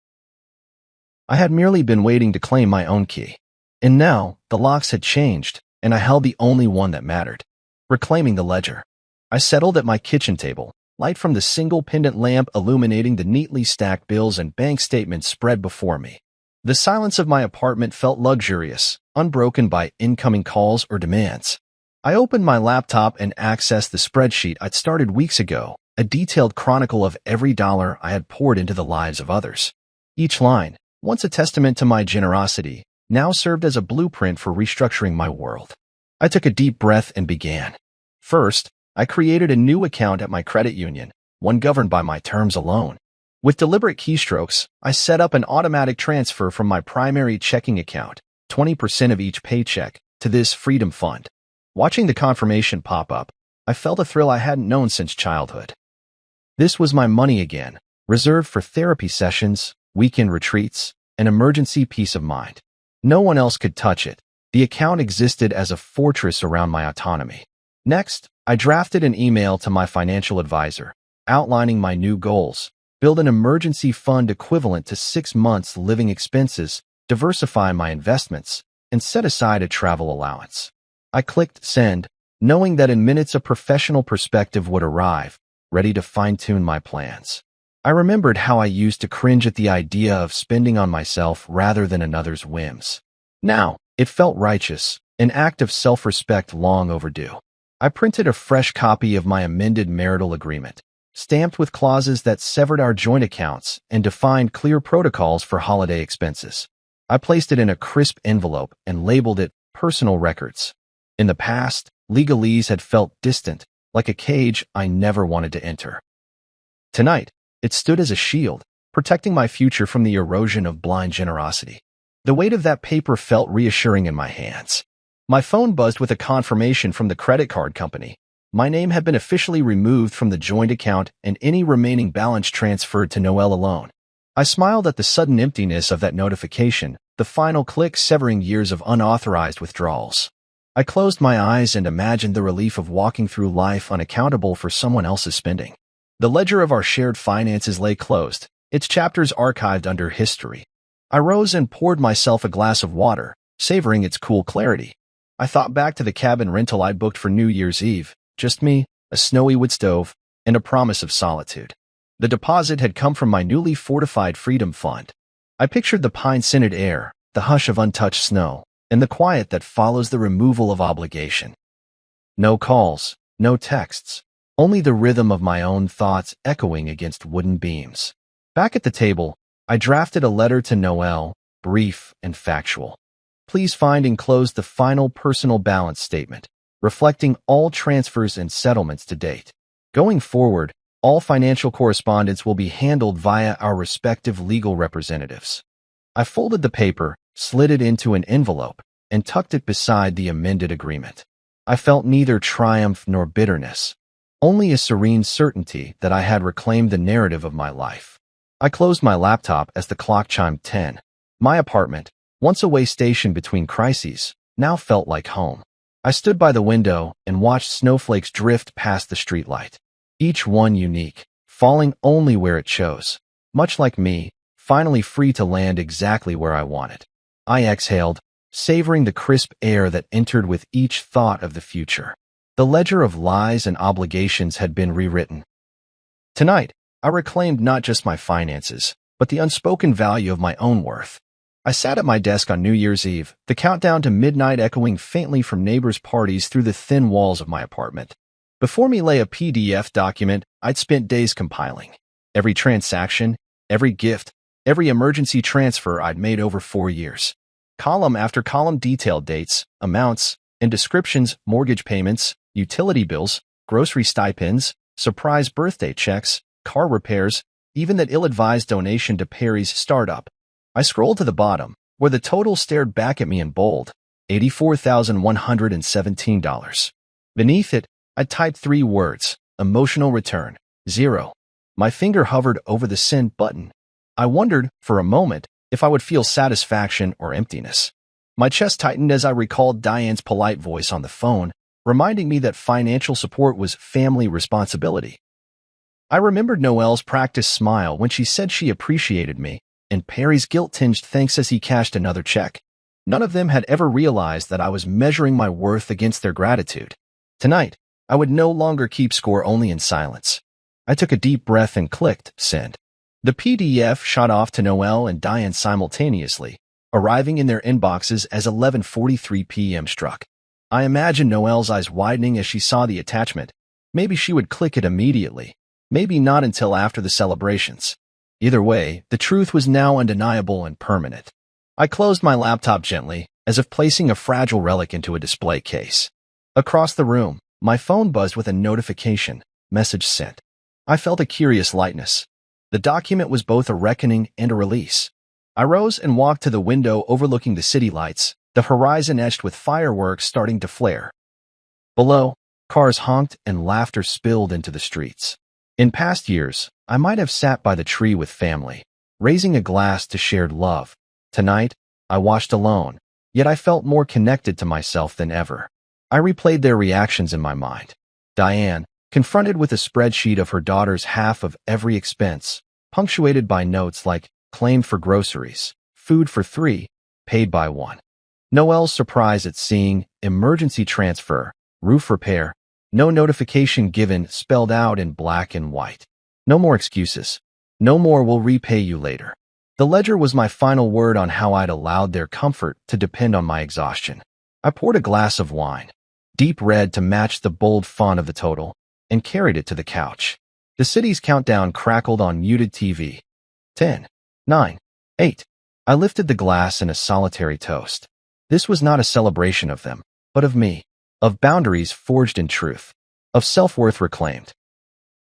I had merely been waiting to claim my own key. And now, the locks had changed, and I held the only one that mattered. Reclaiming the ledger. I settled at my kitchen table, light from the single pendant lamp illuminating the neatly stacked bills and bank statements spread before me. The silence of my apartment felt luxurious, unbroken by incoming calls or demands. I opened my laptop and accessed the spreadsheet I'd started weeks ago, a detailed chronicle of every dollar I had poured into the lives of others. Each line, once a testament to my generosity, now served as a blueprint for restructuring my world. I took a deep breath and began. First, I created a new account at my credit union, one governed by my terms alone. With deliberate keystrokes, I set up an automatic transfer from my primary checking account, 20% of each paycheck, to this freedom fund. Watching the confirmation pop up, I felt a thrill I hadn't known since childhood. This was my money again, reserved for therapy sessions, weekend retreats, and emergency peace of mind. No one else could touch it. The account existed as a fortress around my autonomy. Next, I drafted an email to my financial advisor, outlining my new goals, build an emergency fund equivalent to 6 months' living expenses, diversify my investments, and set aside a travel allowance. I clicked send, knowing that in minutes a professional perspective would arrive, ready to fine-tune my plans. I remembered how I used to cringe at the idea of spending on myself rather than another's whims. Now, it felt righteous, an act of self-respect long overdue. I printed a fresh copy of my amended marital agreement, stamped with clauses that severed our joint accounts and defined clear protocols for holiday expenses. I placed it in a crisp envelope and labeled it Personal Records. In the past, legalese had felt distant, like a cage I never wanted to enter. Tonight, it stood as a shield, protecting my future from the erosion of blind generosity. The weight of that paper felt reassuring in my hands. My phone buzzed with a confirmation from the credit card company. My name had been officially removed from the joint account and any remaining balance transferred to Noelle alone. I smiled at the sudden emptiness of that notification, the final click severing years of unauthorized withdrawals. I closed my eyes and imagined the relief of walking through life unaccountable for someone else's spending. The ledger of our shared finances lay closed, its chapters archived under history. I rose and poured myself a glass of water, savoring its cool clarity. I thought back to the cabin rental I booked for New Year's Eve, just me, a snowy wood stove, and a promise of solitude. The deposit had come from my newly fortified freedom fund. I pictured the pine-scented air, the hush of untouched snow, and the quiet that follows the removal of obligation. No calls, no texts, only the rhythm of my own thoughts echoing against wooden beams. Back at the table, I drafted a letter to Noelle, brief and factual. Please find enclosed the final personal balance statement, reflecting all transfers and settlements to date. Going forward, all financial correspondence will be handled via our respective legal representatives. I folded the paper, slid it into an envelope, and tucked it beside the amended agreement. I felt neither triumph nor bitterness, only a serene certainty that I had reclaimed the narrative of my life. I closed my laptop as the clock chimed 10. My apartment, once a way station between crises, now felt like home. I stood by the window and watched snowflakes drift past the streetlight, each one unique, falling only where it chose. Much like me, finally free to land exactly where I wanted. I exhaled, savoring the crisp air that entered with each thought of the future. The ledger of lies and obligations had been rewritten. Tonight, I reclaimed not just my finances, but the unspoken value of my own worth. I sat at my desk on New Year's Eve, the countdown to midnight echoing faintly from neighbors' parties through the thin walls of my apartment. Before me lay a PDF document I'd spent days compiling. Every transaction, every gift, every emergency transfer I'd made over 4 years. Column after column detailed dates, amounts, and descriptions, mortgage payments, utility bills, grocery stipends, surprise birthday checks, car repairs, even that ill-advised donation to Perry's startup. I scrolled to the bottom, where the total stared back at me in bold, $84,117. Beneath it, I typed 3 words, emotional return, 0. My finger hovered over the send button. I wondered, for a moment, if I would feel satisfaction or emptiness. My chest tightened as I recalled Diane's polite voice on the phone, reminding me that financial support was family responsibility. I remembered Noelle's practiced smile when she said she appreciated me, and Perry's guilt-tinged thanks as he cashed another check. None of them had ever realized that I was measuring my worth against their gratitude. Tonight, I would no longer keep score only in silence. I took a deep breath and clicked send. The PDF shot off to Noelle and Diane simultaneously, arriving in their inboxes as 11:43 p.m. struck. I imagined Noelle's eyes widening as she saw the attachment. Maybe she would click it immediately. Maybe not until after the celebrations. Either way, the truth was now undeniable and permanent. I closed my laptop gently, as if placing a fragile relic into a display case. Across the room, my phone buzzed with a notification, message sent. I felt a curious lightness. The document was both a reckoning and a release. I rose and walked to the window overlooking the city lights, the horizon etched with fireworks starting to flare. Below, cars honked and laughter spilled into the streets. In past years, I might have sat by the tree with family, raising a glass to shared love. Tonight, I watched alone, yet I felt more connected to myself than ever. I replayed their reactions in my mind. Diane, confronted with a spreadsheet of her daughter's half of every expense, punctuated by notes like claimed for groceries, food for 3, paid by 1. Noelle's surprise at seeing emergency transfer, roof repair, no notification given spelled out in black and white. No more excuses. No more "we'll repay you later." The ledger was my final word on how I'd allowed their comfort to depend on my exhaustion. I poured a glass of wine, deep red to match the bold font of the total, and carried it to the couch. The city's countdown crackled on muted TV. 10, 9, 8. I lifted the glass in a solitary toast. This was not a celebration of them, but of me, of boundaries forged in truth, of self-worth reclaimed.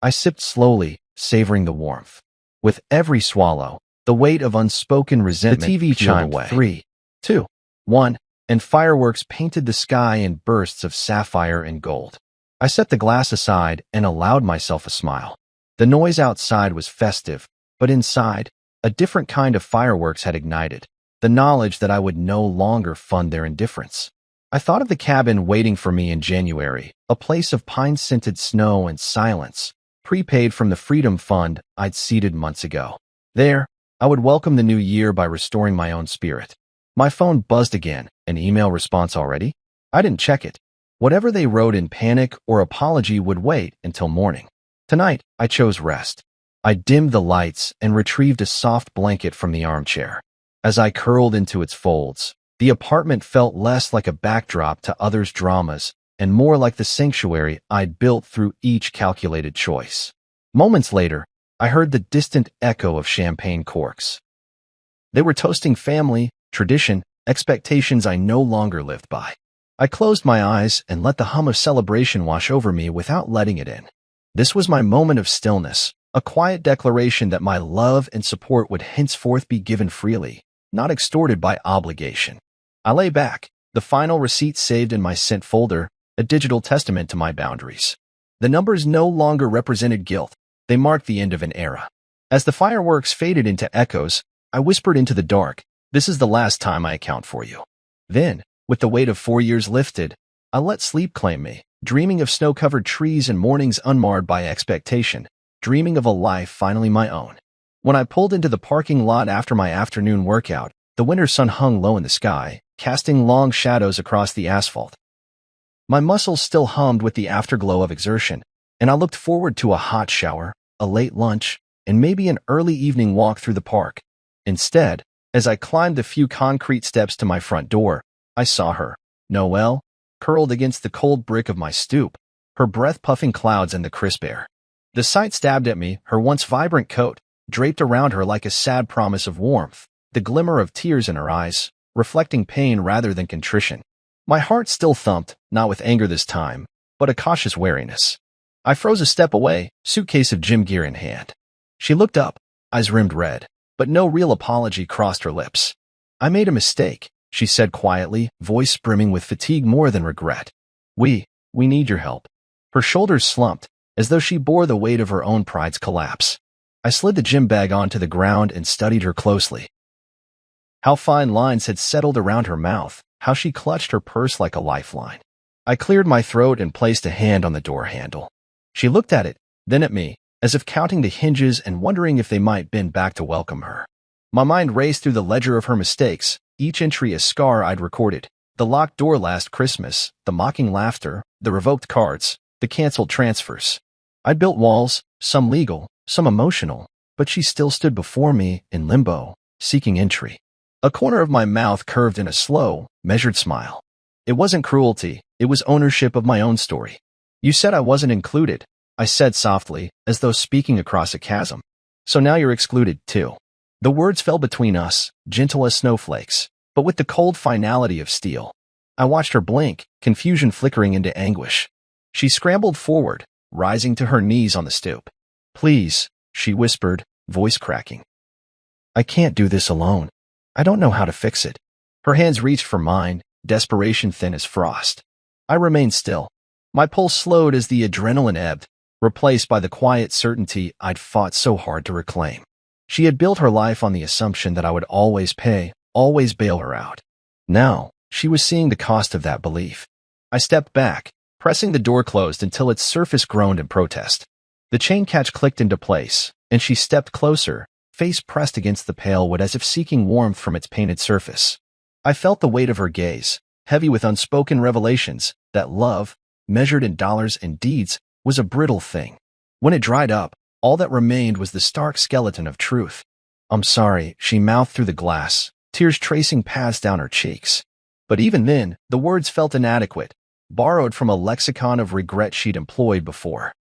I sipped slowly, savoring the warmth. With every swallow, the weight of unspoken resentment The TV chimed away. 3, 2, 1, and fireworks painted the sky in bursts of sapphire and gold. I set the glass aside and allowed myself a smile. The noise outside was festive, but inside, a different kind of fireworks had ignited, the knowledge that I would no longer fund their indifference. I thought of the cabin waiting for me in January, a place of pine-scented snow and silence, prepaid from the Freedom Fund I'd seeded months ago. There, I would welcome the new year by restoring my own spirit. My phone buzzed again. An email response already? I didn't check it. Whatever they wrote in panic or apology would wait until morning. Tonight, I chose rest. I dimmed the lights and retrieved a soft blanket from the armchair. As I curled into its folds, the apartment felt less like a backdrop to others' dramas and more like the sanctuary I'd built through each calculated choice. Moments later, I heard the distant echo of champagne corks. They were toasting family, tradition, expectations I no longer lived by. I closed my eyes and let the hum of celebration wash over me without letting it in. This was my moment of stillness, a quiet declaration that my love and support would henceforth be given freely, not extorted by obligation. I lay back, the final receipt saved in my sent folder, a digital testament to my boundaries. The numbers no longer represented guilt. They marked the end of an era. As the fireworks faded into echoes, I whispered into the dark, "This is the last time I account for you." Then, with the weight of 4 years lifted, I let sleep claim me, dreaming of snow-covered trees and mornings unmarred by expectation, dreaming of a life finally my own. When I pulled into the parking lot after my afternoon workout, the winter sun hung low in the sky, casting long shadows across the asphalt. My muscles still hummed with the afterglow of exertion, and I looked forward to a hot shower, a late lunch, and maybe an early evening walk through the park. Instead, as I climbed the few concrete steps to my front door, I saw her, Noelle, curled against the cold brick of my stoop, her breath puffing clouds in the crisp air. The sight stabbed at me, her once vibrant coat, draped around her like a sad promise of warmth, the glimmer of tears in her eyes, reflecting pain rather than contrition. My heart still thumped, not with anger this time, but a cautious wariness. I froze a step away, suitcase of gym gear in hand. She looked up, eyes rimmed red, but no real apology crossed her lips. "I made a mistake," she said quietly, voice brimming with fatigue more than regret. We need your help." Her shoulders slumped, as though she bore the weight of her own pride's collapse. I slid the gym bag onto the ground and studied her closely. How fine lines had settled around her mouth, how she clutched her purse like a lifeline. I cleared my throat and placed a hand on the door handle. She looked at it, then at me, as if counting the hinges and wondering if they might bend back to welcome her. My mind raced through the ledger of her mistakes, each entry a scar I'd recorded. The locked door last Christmas, the mocking laughter, the revoked cards, the canceled transfers. I'd built walls, some legal, some emotional, but she still stood before me in limbo, seeking entry. A corner of my mouth curved in a slow, measured smile. It wasn't cruelty, it was ownership of my own story. "You said I wasn't included," I said softly, as though speaking across a chasm. "So now you're excluded, too." The words fell between us, gentle as snowflakes, but with the cold finality of steel. I watched her blink, confusion flickering into anguish. She scrambled forward, rising to her knees on the stoop. "Please," she whispered, voice cracking. "I can't do this alone. I don't know how to fix it." Her hands reached for mine, desperation thin as frost. I remained still. My pulse slowed as the adrenaline ebbed, replaced by the quiet certainty I'd fought so hard to reclaim. She had built her life on the assumption that I would always pay, always bail her out. Now, she was seeing the cost of that belief. I stepped back, pressing the door closed until its surface groaned in protest. The chain catch clicked into place, and she stepped closer, face pressed against the pale wood as if seeking warmth from its painted surface. I felt the weight of her gaze, heavy with unspoken revelations, that love, measured in dollars and deeds, was a brittle thing. When it dried up, all that remained was the stark skeleton of truth. "I'm sorry," she mouthed through the glass, tears tracing paths down her cheeks. But even then, the words felt inadequate, borrowed from a lexicon of regret she'd employed before.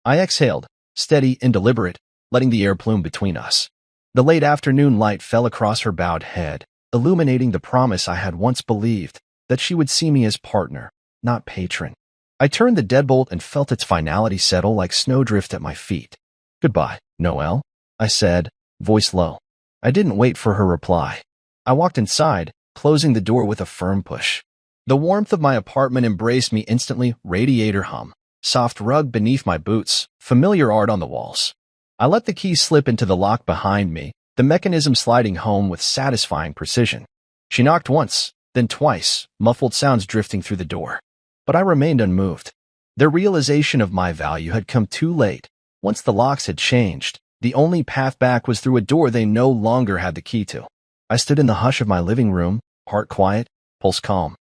I exhaled, steady and deliberate, letting the air plume between us. The late afternoon light fell across her bowed head, illuminating the promise I had once believed, that she would see me as partner, not patron. I turned the deadbolt and felt its finality settle like snowdrift at my feet. "Goodbye, Noelle," I said, voice low. I didn't wait for her reply. I walked inside, closing the door with a firm push. The warmth of my apartment embraced me instantly, radiator hum, soft rug beneath my boots, familiar art on the walls. I let the key slip into the lock behind me, the mechanism sliding home with satisfying precision. She knocked once, then twice, muffled sounds drifting through the door. But I remained unmoved. The realization of my value had come too late. Once the locks had changed, the only path back was through a door they no longer had the key to. I stood in the hush of my living room, heart quiet, pulse calm.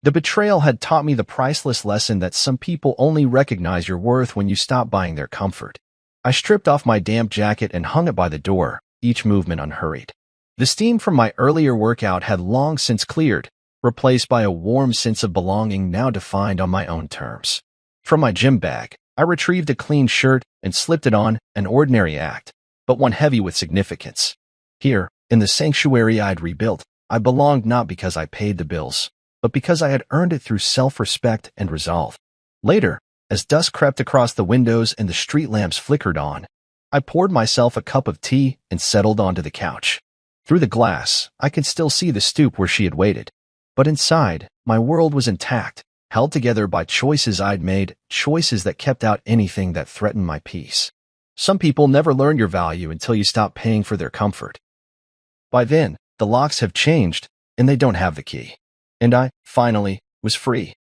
The betrayal had taught me the priceless lesson that some people only recognize your worth when you stop buying their comfort. I stripped off my damp jacket and hung it by the door, each movement unhurried. The steam from my earlier workout had long since cleared, replaced by a warm sense of belonging now defined on my own terms. From my gym bag, I retrieved a clean shirt and slipped it on, an ordinary act, but one heavy with significance. Here, in the sanctuary I'd rebuilt, I belonged not because I paid the bills, but because I had earned it through self-respect and resolve. Later, as dusk crept across the windows and the street lamps flickered on, I poured myself a cup of tea and settled onto the couch. Through the glass, I could still see the stoop where she had waited. But inside, my world was intact, held together by choices I'd made, choices that kept out anything that threatened my peace. Some people never learn your value until you stop paying for their comfort. By then, the locks have changed, and they don't have the key. And I, finally, was free.